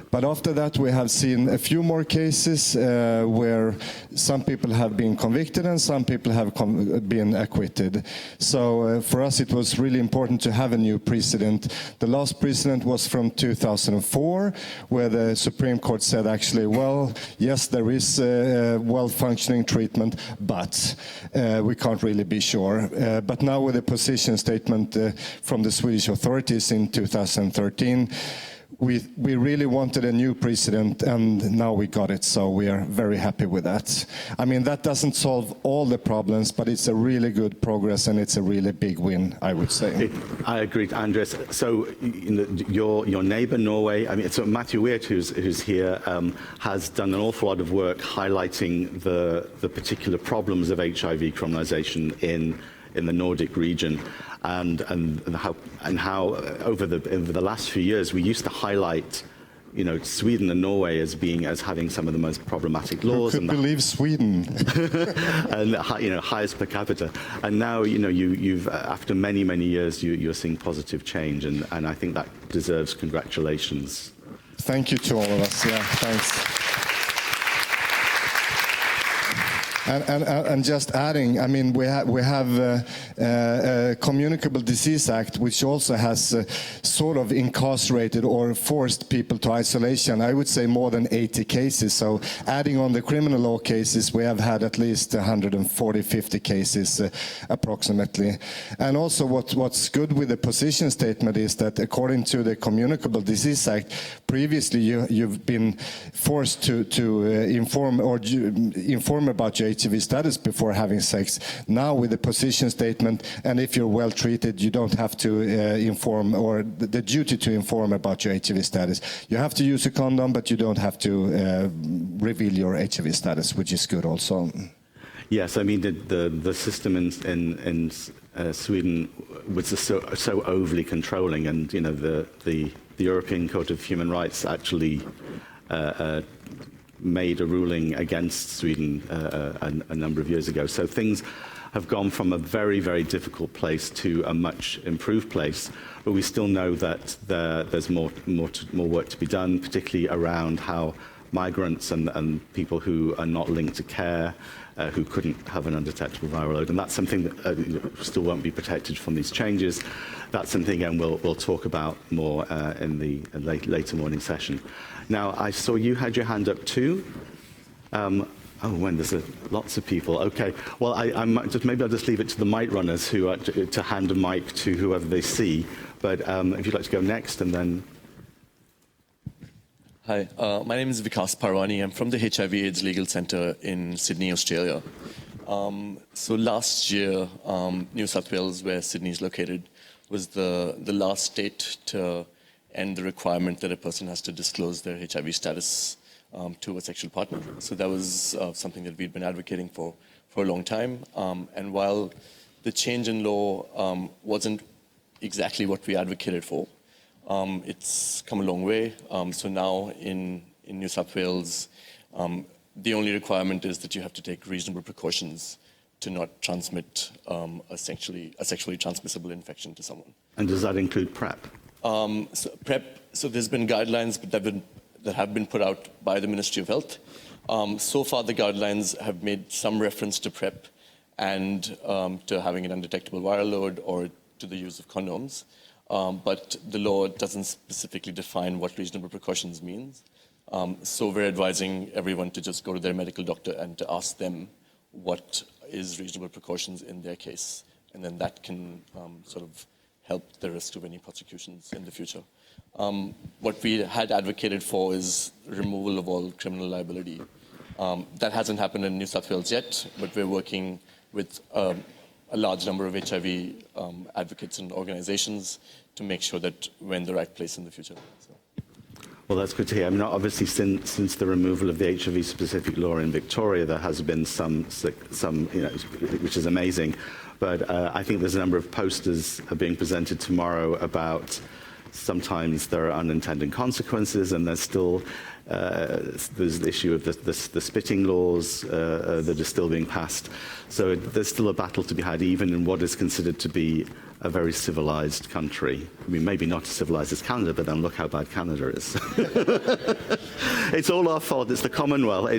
But after that, we have seen a few more cases where some people have been convicted and some people have been acquitted. So for us, it was really important to have a new precedent. The last precedent was from 2004, where the Supreme Court said actually, well, yes, there is well-functioning treatment, but we can't really be sure. But now with the position statement from the Swedish authorities in 2013, we really wanted a new precedent, and now we got it, so we are very happy with that. I mean, that doesn't solve all the problems, but it's a really good progress, and it's a really big win, I would say. I agree, Andres. So your neighbour, Norway, I mean, so Matthew Weert, who's here, has done an awful lot of work highlighting the particular problems of HIV criminalisation in the Nordic region, and how over the last few years we used to highlight, you know, Sweden and Norway as having some of the most problematic laws. Who could believe Sweden? And you know, highest per capita. And now, you know, you've after many years you're seeing positive change, and I think that deserves congratulations. Thank you to all of us. Yeah, thanks. And just adding, I mean, we have a Communicable Disease Act, which also has sort of incarcerated or forced people to isolation. I would say more than 80 cases. So adding on the criminal law cases, we have had at least 140-50 cases approximately. And also what's good with the position statement is that according to the Communicable Disease Act, previously you've been forced to inform about your HIV status before having sex. Now with the position statement, and if you're well treated, you don't have to inform, or the duty to inform about your HIV status. You have to use a condom, but you don't have to reveal your HIV status, which is good also. Yes, I mean the system in Sweden was so overly controlling, and you know the European Court of Human Rights actually made a ruling against Sweden a number of years ago. So things have gone from a very difficult place to a much improved place, but we still know that there's more work to be done, particularly around how migrants and people who are not linked to care, who couldn't have an undetectable viral load, and that's something that still won't be protected from these changes. That's something, again, we'll talk about more in the later morning session. Now, I saw you had your hand up too. There's lots of people. Okay, well, maybe I'll just leave it to the mic runners to hand a mic to whoever they see. But if you'd like to go next, and then. Hi, my name is Vikas Parwani. I'm from the HIV/AIDS Legal Centre in Sydney, Australia. So last year, New South Wales, where Sydney is located, was the last state to end the requirement that a person has to disclose their HIV status to a sexual partner. So that was something that we'd been advocating for a long time. And while the change in law wasn't exactly what we advocated for, it's come a long way. So now in New South Wales, the only requirement is that you have to take reasonable precautions to not transmit a sexually transmissible infection to someone. And does that include PrEP? So there's been guidelines that have been put out by the Ministry of Health. So far, the guidelines have made some reference to PrEP and to having an undetectable viral load or to the use of condoms. But the law doesn't specifically define what reasonable precautions means. So we're advising everyone to just go to their medical doctor and to ask them what is reasonable precautions in their case. And then that can sort of help the risk of any prosecutions in the future. What we had advocated for is removal of all criminal liability. That hasn't happened in New South Wales yet, but we're working with a large number of HIV advocates and organizations to make sure that we're in the right place in the future. So. Well, that's good to hear. I mean, obviously, since the removal of the HIV-specific law in Victoria, there has been some, which is amazing. But I think there's a number of posters being presented tomorrow about sometimes there are unintended consequences, and there's still there's the issue of the spitting laws that are still being passed. So there's still a battle to be had, even in what is considered to be a very civilized country. I mean, maybe not as civilized as Canada, but then look how bad Canada is. It's all our fault. It's the Commonwealth.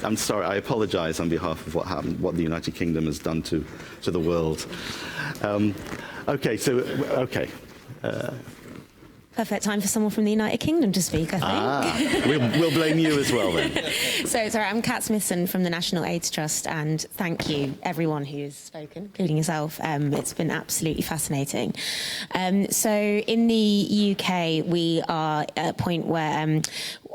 I'm sorry. I apologize on behalf of what happened, what the United Kingdom has done to the world. Okay. Perfect time for someone from the United Kingdom to speak, I think. We'll blame you as well then. So, sorry, I'm Kat Smithson from the National AIDS Trust, and thank you, everyone who's spoken, including yourself. It's been absolutely fascinating. So, in the UK, we are at a point where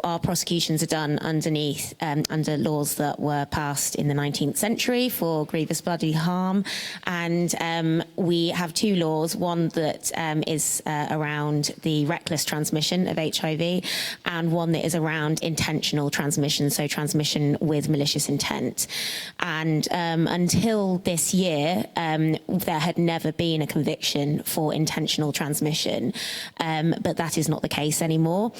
our prosecutions are done under laws that were passed in the 19th century for grievous bodily harm, and we have two laws, one that is around the reckless transmission of HIV, and one that is around intentional transmission, so transmission with malicious intent. And until this year, there had never been a conviction for intentional transmission, but that is not the case anymore.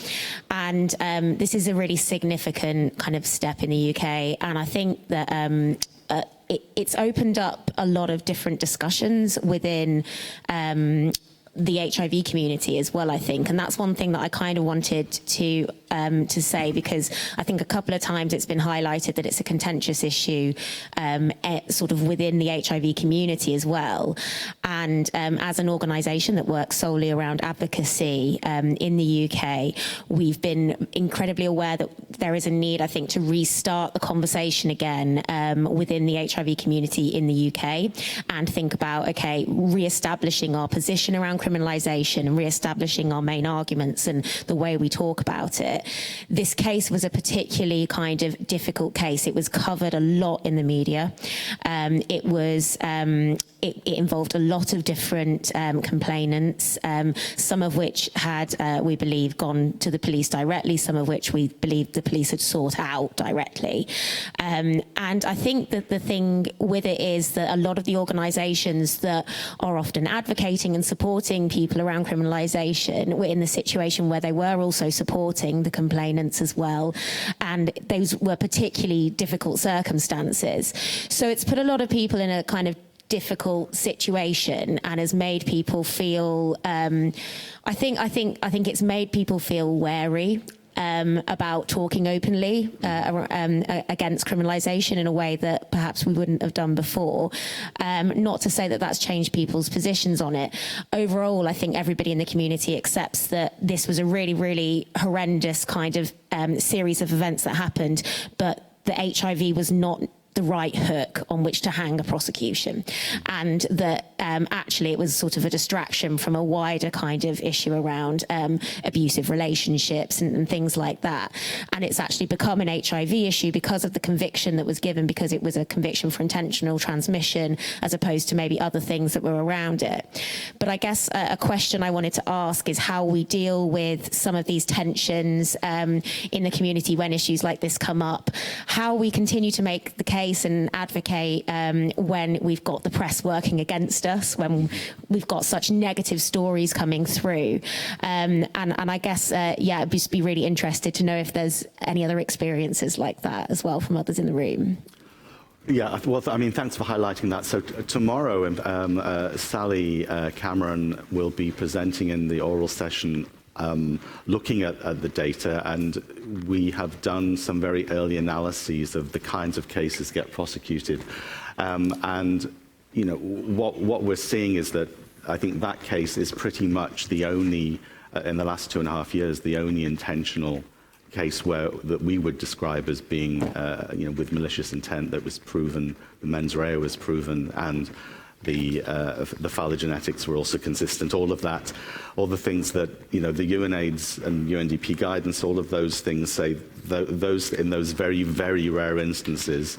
And this is a really significant kind of step in the UK, and I think that it's opened up a lot of different discussions within the HIV community as well, I think, and that's one thing that I kind of wanted to say, because I think a couple of times it's been highlighted that it's a contentious issue sort of within the HIV community as well. And as an organisation that works solely around advocacy in the UK, we've been incredibly aware that there is a need, I think, to restart the conversation again within the HIV community in the UK, and think about, okay, re-establishing our position around criminalisation and re-establishing our main arguments and the way we talk about it. This case was a particularly kind of difficult case. It was covered a lot in the media. It involved a lot of different complainants, some of which had, we believe, gone to the police directly, some of which we believe the police had sought out directly. And I think that the thing with it is that a lot of the organisations that are often advocating and supporting people around criminalisation were in the situation where they were also supporting the complainants as well, and those were particularly difficult circumstances. So it's put a lot of people in a kind of difficult situation, and has made people feel I think it's made people feel wary about talking openly against criminalisation in a way that perhaps we wouldn't have done before. Not to say that that's changed people's positions on it. Overall, I think everybody in the community accepts that this was a really, really horrendous kind of series of events that happened, but the HIV was not the right hook on which to hang a prosecution, and that actually it was sort of a distraction from a wider kind of issue around abusive relationships and things like that. And it's actually become an HIV issue because of the conviction that was given, because it was a conviction for intentional transmission as opposed to maybe other things that were around it. But I guess a question I wanted to ask is how we deal with some of these tensions in the community when issues like this come up, how we continue to make the case and advocate when we've got the press working against us, when we've got such negative stories coming through. And I guess, I'd just be really interested to know if there's any other experiences like that as well from others in the room. Yeah, well, I mean, thanks for highlighting that. So tomorrow, Sally Cameron will be presenting in the oral session looking at the data, and we have done some very early analyses of the kinds of cases get prosecuted. And, you know, what we're seeing is that I think that case is pretty much the only, in the last 2.5 years, the only intentional case that we would describe as being, you know, with malicious intent that was proven, the mens rea was proven, and the phylogenetics were also consistent. All of that, all the things that, you know, the UNAIDS and UNDP guidance, all of those things say those in those very, very rare instances,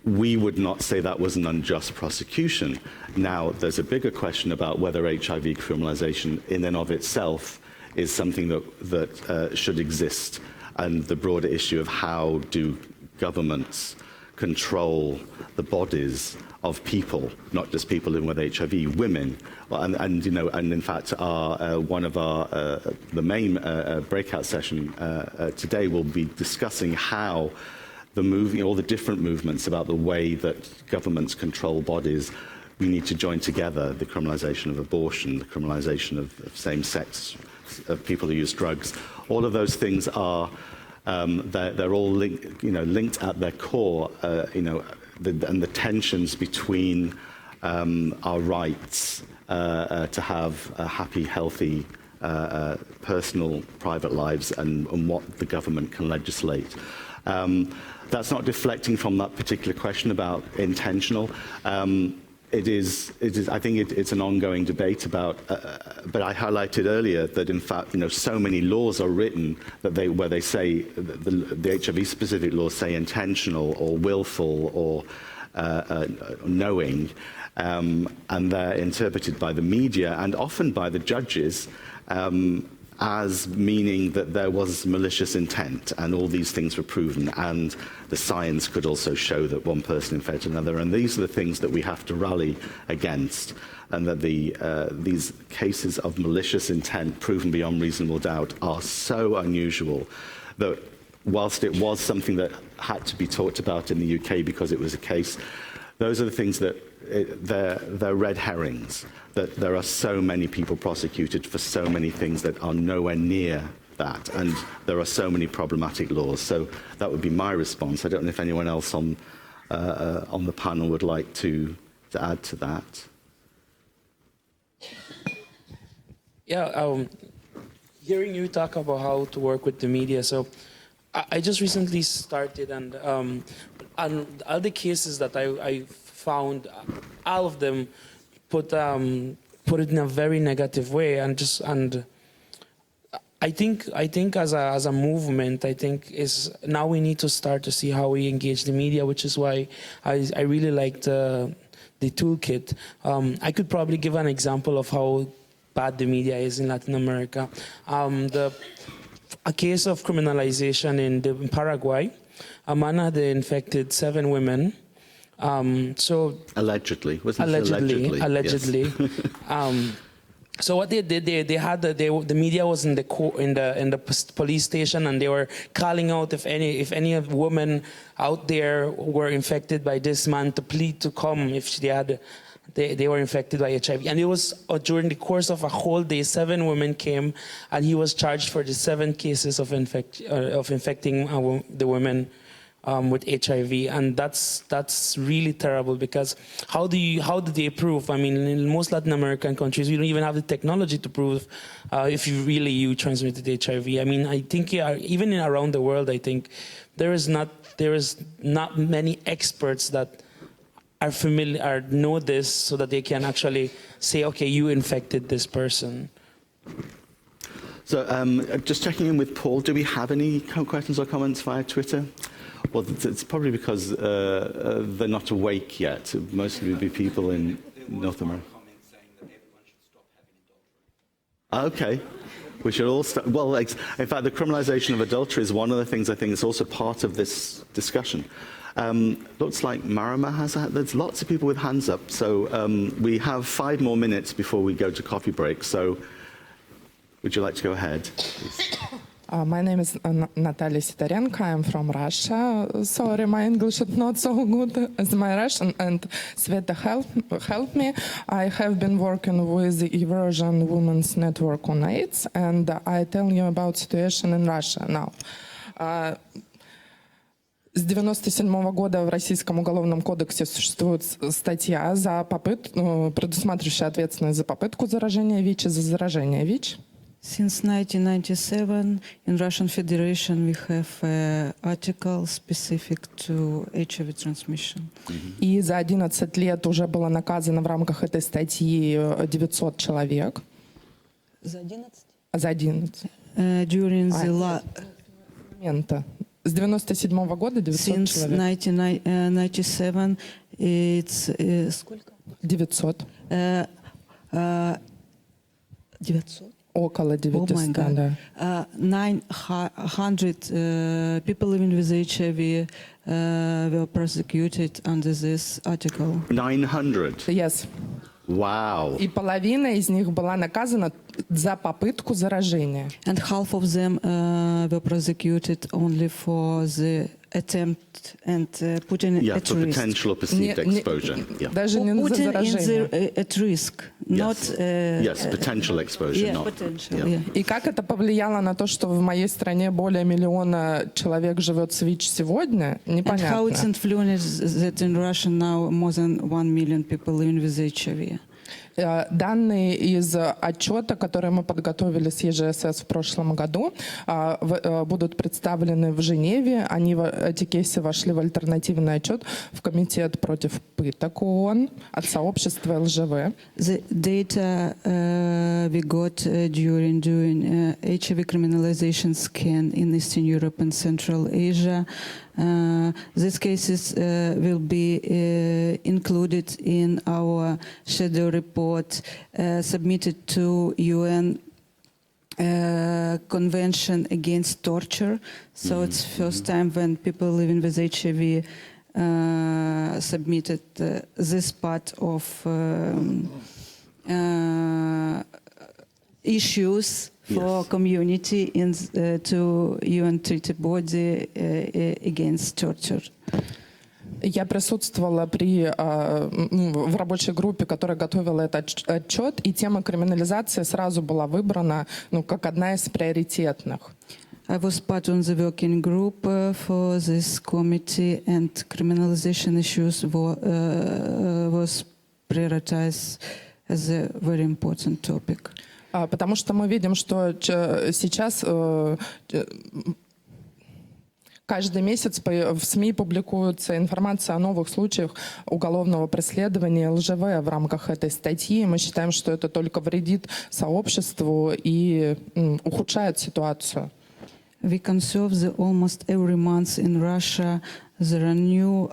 we would not say that was an unjust prosecution. Now, there's a bigger question about whether HIV criminalization in and of itself is something that should exist, and the broader issue of how do governments control the bodies of people, not just people living with HIV, women, and you know, and in fact, one of the main breakout session today will be discussing how all the different movements about the way that governments control bodies. We need to join together the criminalization of abortion, the criminalization of same-sex, of people who use drugs. All of those things are they're all linked at their core, you know, and the tensions between our rights to have happy, healthy, personal, private lives and what the government can legislate. That's not deflecting from that particular question about intentional. It is. I think it's an ongoing debate about. But I highlighted earlier that in fact, you know, so many laws are written that where they say the HIV-specific laws say intentional or willful or knowing, and they're interpreted by the media and often by the judges as meaning that there was malicious intent and all these things were proven, and the science could also show that one person infected another, and these are the things that we have to rally against, and that these cases of malicious intent proven beyond reasonable doubt are so unusual that whilst it was something that had to be talked about in the UK because it was a case, those are the things that they're red herrings, that there are so many people prosecuted for so many things that are nowhere near that, and there are so many problematic laws. So that would be my response. I don't know if anyone else on the panel would like to add to that. Yeah, hearing you talk about how to work with the media, so I just recently started, and all the cases that I found, all of them put it in a very negative way, and I think as a movement, I think is now we need to start to see how we engage the media, which is why I really liked the toolkit. I could probably give an example of how bad the media is in Latin America. A case of criminalization in Paraguay, a man had infected 7 women. So allegedly, wasn't it? Allegedly. Yes. So what they did, they had the media was in the police station, and they were calling out if any women out there were infected by this man to plead to come if they were infected by HIV. And it was during the course of a whole day, 7 women came, and he was charged for the 7 cases of infecting the women with HIV, and that's really terrible, because how do they prove? I mean, in most Latin American countries, we don't even have the technology to prove if you transmitted HIV. I mean, I think even around the world, I think there is not many experts that are familiar or know this, so that they can actually say, okay, you infected this person. So just checking in with Paul, do we have any questions or comments via Twitter? Well, it's probably because they're not awake yet. Mostly would be people in North America. Okay. We should all start. Well, in fact, the criminalization of adultery is one of the things I think is also part of this discussion. Looks like Marama has there's lots of people with hands up. So we have 5 more minutes before we go to coffee break. So would you like to go ahead, please? My name is Natalia Sitarenko. I'm from Russia. Sorry, my English is not so good as my Russian, and Sveta helped me. I have been working with the Eurasian Women's Network on AIDS, and I tell you about situation in Russia now. С 1997 года в Российском уголовном кодексе существует статья, предусматривающая ответственность за попытку заражения ВИЧ и за заражение ВИЧ. Since 1997, in Russian Federation, we have an article specific to HIV transmission. И за 11 лет уже было наказано в рамках этой статьи 900 человек. За 11? За 11. During the момента. С 97 года 900 Since человек. 1997, it's сколько? 900. 900? Около 900, oh my God. да. 900 people living with HIV were prosecuted under this article. 900? Yes. Wow. И половина из них была наказана за попытку заражения. And half of them were prosecuted only for the attempt and putting at for risk. potential or perceived exposure. Даже не за заражение. At risk, not. Yes, potential exposure, yeah, not. Potential, Yeah. yeah. И как это повлияло на то, что в моей стране более 1 миллиона человек живет с ВИЧ сегодня, And how it's непонятно. influenced that in Russia now more than 1 million people living with HIV. Данные из отчета, который мы подготовили с ЕЖСС в прошлом году, будут представлены в Женеве. Эти кейсы вошли в альтернативный отчет в Комитет против пыток ООН от сообщества ЛЖВ. The data we got during doing HIV criminalization scan in Eastern Europe and Central Asia. These cases will be included in our shadow report submitted to UN Convention Against Torture. So it's first time when people living with HIV submitted this part of issues for community in to UN treaty body against torture. Я присутствовала в рабочей группе, которая готовила этот отчет, и тема криминализации сразу была выбрана как одна из приоритетных. I was part of the working group for this committee, and criminalization issues was prioritized as a very important topic. Потому что мы видим, что сейчас каждый месяц в СМИ публикуется информация о новых случаях уголовного преследования ЛЖВ в рамках этой статьи. Мы считаем, что это только вредит сообществу и ухудшает ситуацию. We conserve almost every month in Russia. There are new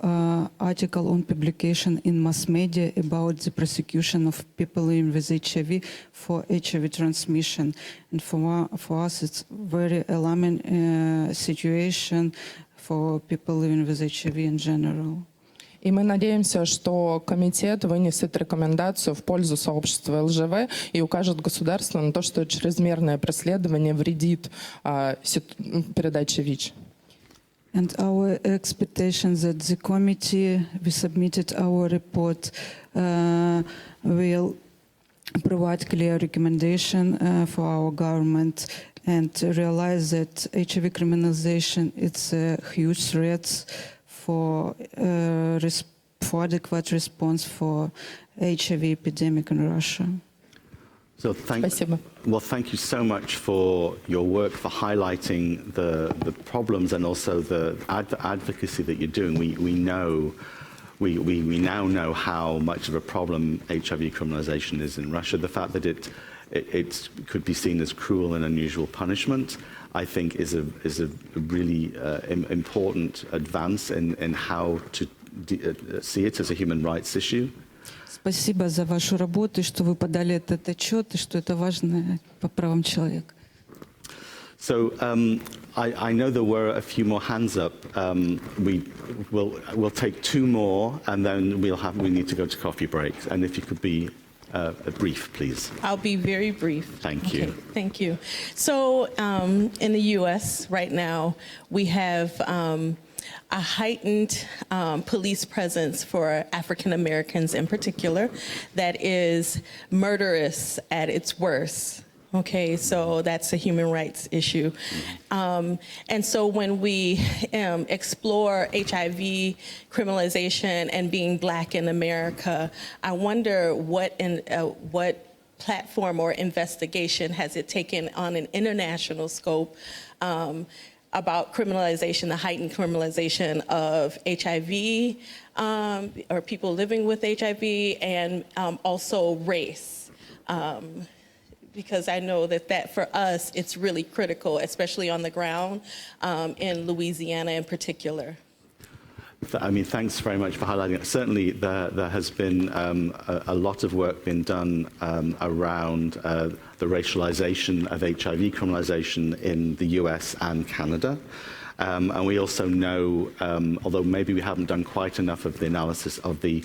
articles on publication in mass media about the prosecution of people living with HIV for HIV transmission. And for us, it's very alarming situation for people living with HIV in general. И мы надеемся, что комитет вынесет рекомендацию в пользу сообщества ЛЖВ и укажет государству на то, что чрезмерное преследование вредит передаче ВИЧ. And our expectation that the committee, we submitted our report, will provide clear recommendation for our government and realize that HIV criminalization is a huge threat for adequate response for HIV epidemic in Russia. So thank you so much for your work, for highlighting the problems and also the advocacy that you're doing. We now know how much of a problem HIV criminalization is in Russia. The fact that it could be seen as cruel and unusual punishment, I think, is a really important advance in how to see it as a human rights issue. Спасибо за вашу работу, что вы подали этот отчет, и что это важно по правам человека. So I know there were a few more hands up. We'll take 2 more, and then we need to go to coffee breaks. And if you could be brief, please. I'll be very brief. Thank you. Okay, thank you. So in the U.S. right now, we have a heightened police presence for African Americans in particular that is murderous at its worst. Okay, so that's a human rights issue. And so when we explore HIV criminalization and being Black in America, I wonder what platform or investigation has it taken on an international scope about criminalization, the heightened criminalization of HIV, or people living with HIV, and also race. Because I know that for us, it's really critical, especially on the ground in Louisiana in particular. I mean, thanks very much for highlighting it. Certainly, there has been a lot of work being done around the racialization of HIV criminalization in the US and Canada. And we also know, although maybe we haven't done quite enough of the analysis of the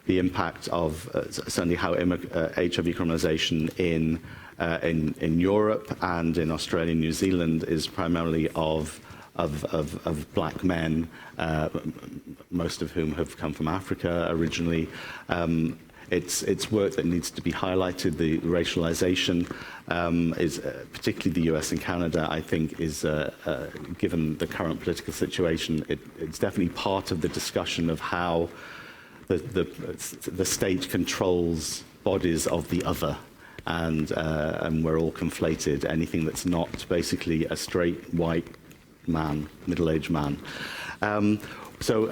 impact of certainly how HIV criminalization in Europe and in Australia and New Zealand is primarily of Black men, most of whom have come from Africa originally. It's work that needs to be highlighted. The racialization is, particularly the US and Canada, I think is, given the current political situation, it's definitely part of the discussion of how the state controls bodies of the other. And we're all conflated. Anything that's not basically a straight white man, middle-aged man. So,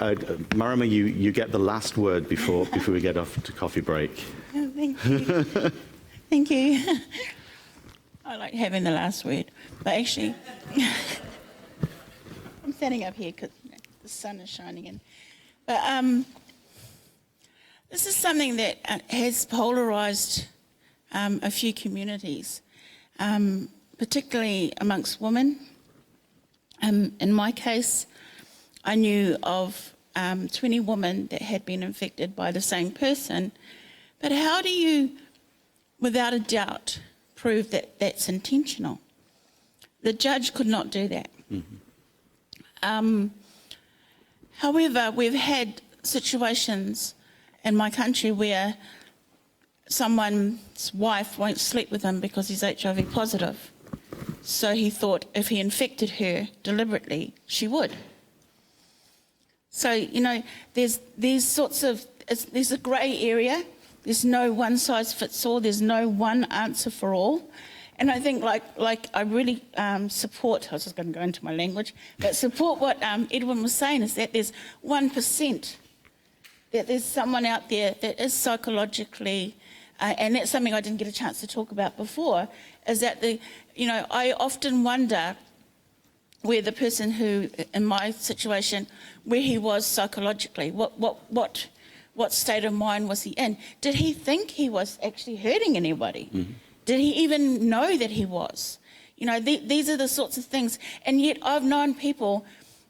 Marama, you get the last word before we get off to coffee break. Oh, thank you. Thank you. I like having the last word, but actually, I'm standing up here because the sun is shining in. But this is something that has polarized a few communities, particularly amongst women. In my case, I knew of 20 women that had been infected by the same person, but how do you, without a doubt, prove that that's intentional? The judge could not do that. Mm-hmm. However, we've had situations in my country where someone's wife won't sleep with him because he's HIV positive. So he thought if he infected her deliberately, she would. So, you know, there's these sorts of, there's a grey area. There's no one size fits all. There's no one answer for all. And I think like I really support, I was just going to go into my language, but support what Edwin was saying is that there's 1%, that there's someone out there that is psychologically, and that's something I didn't get a chance to talk about before, is that I often wonder where the person who, in my situation, where he was psychologically, what state of mind was he in? Did he think he was actually hurting anybody? Mm-hmm. Did he even know that he was? You know, these are the sorts of things. And yet I've known people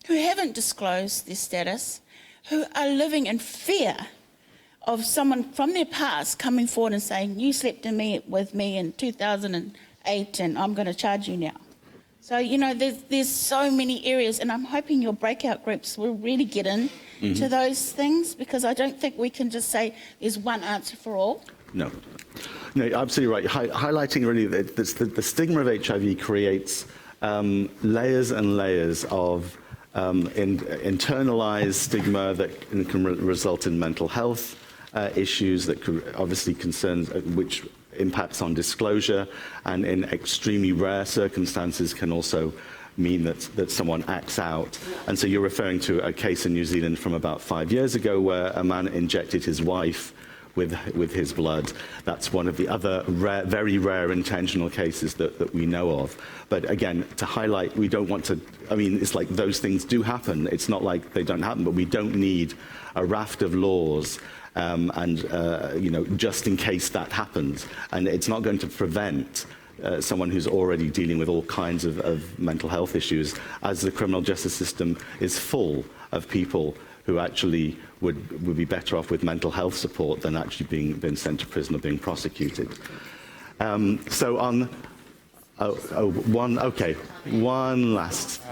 who haven't disclosed their status, who are living in fear of someone from their past coming forward and saying, you slept with me in 2008 and I'm going to charge you now. So, you know, there's so many areas, and I'm hoping your breakout groups will really get in to those things, because I don't think we can just say there's one answer for all. No, absolutely right. Highlighting really the stigma of HIV creates layers and layers of internalized stigma that can result in mental health issues that could obviously concerns which impacts on disclosure, and in extremely rare circumstances can also mean that someone acts out. And so you're referring to a case in New Zealand from about 5 years ago where a man injected his wife with his blood. That's one of the other very rare intentional cases that we know of. But again, to highlight, we don't want to, I mean, it's like those things do happen. It's not like they don't happen, but we don't need a raft of laws you know, just in case that happens. And it's not going to prevent someone who's already dealing with all kinds of mental health issues, as the criminal justice system is full of people who actually would be better off with mental health support than actually being sent to prison or being prosecuted. So on, one last.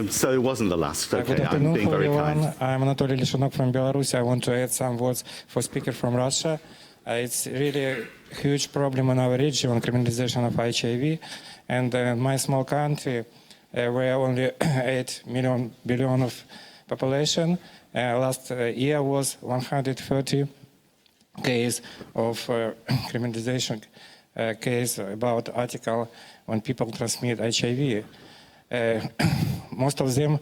So it wasn't the last. Okay, Good I'm afternoon, being very everyone. kind. I'm Anatoly Lishanok from Belarus. I want to add some words for speaker from Russia. It's really a huge problem in our region, criminalization of HIV. And in my small country, where only 8 billion of population, last year was 130 case of criminalization case about article when people transmit HIV. Most of them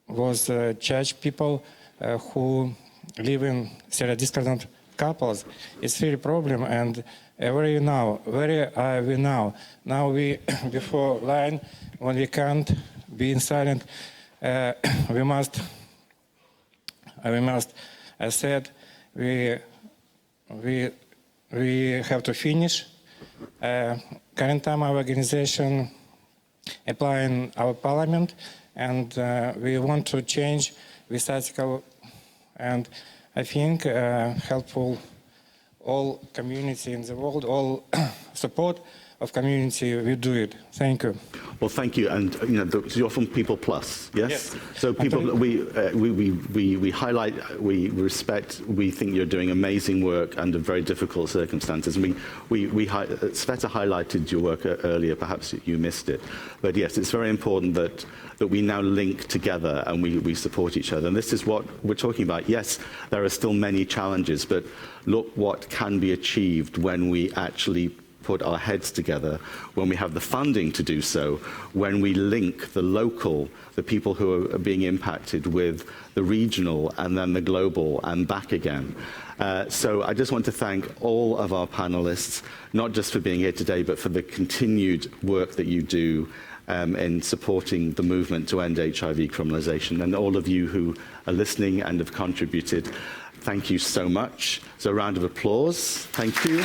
was church people who live in discordant couples. It's really problem, and where are we now? Now we before line when we can't be silent. We must. I said we have to finish. Current time our organization applying our parliament, and we want to change this article, and I think helpful all community in the world, all support of community, we do it. Thank you. Well, thank you, and you're from People Plus, yes? Yes. So people, we highlight, we respect, we think you're doing amazing work under very difficult circumstances. And Sveta highlighted your work earlier, perhaps you missed it. But yes, it's very important that we now link together and we support each other. And this is what we're talking about. Yes, there are still many challenges, but look what can be achieved when we actually put our heads together, when we have the funding to do so, when we link the local, the people who are being impacted with the regional and then the global and back again. So I just want to thank all of our panelists, not just for being here today, but for the continued work that you do in supporting the movement to end HIV criminalization. And all of you who are listening and have contributed, thank you so much. So a round of applause. Thank you.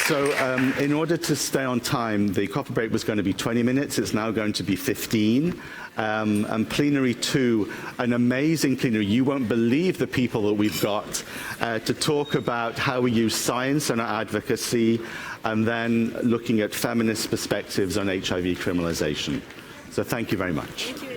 So in order to stay on time, the coffee break was going to be 20 minutes. It's now going to be 15. And Plenary 2, an amazing plenary. You won't believe the people that we've got to talk about how we use science and our advocacy, and then looking at feminist perspectives on HIV criminalization. So thank you very much. Thank you.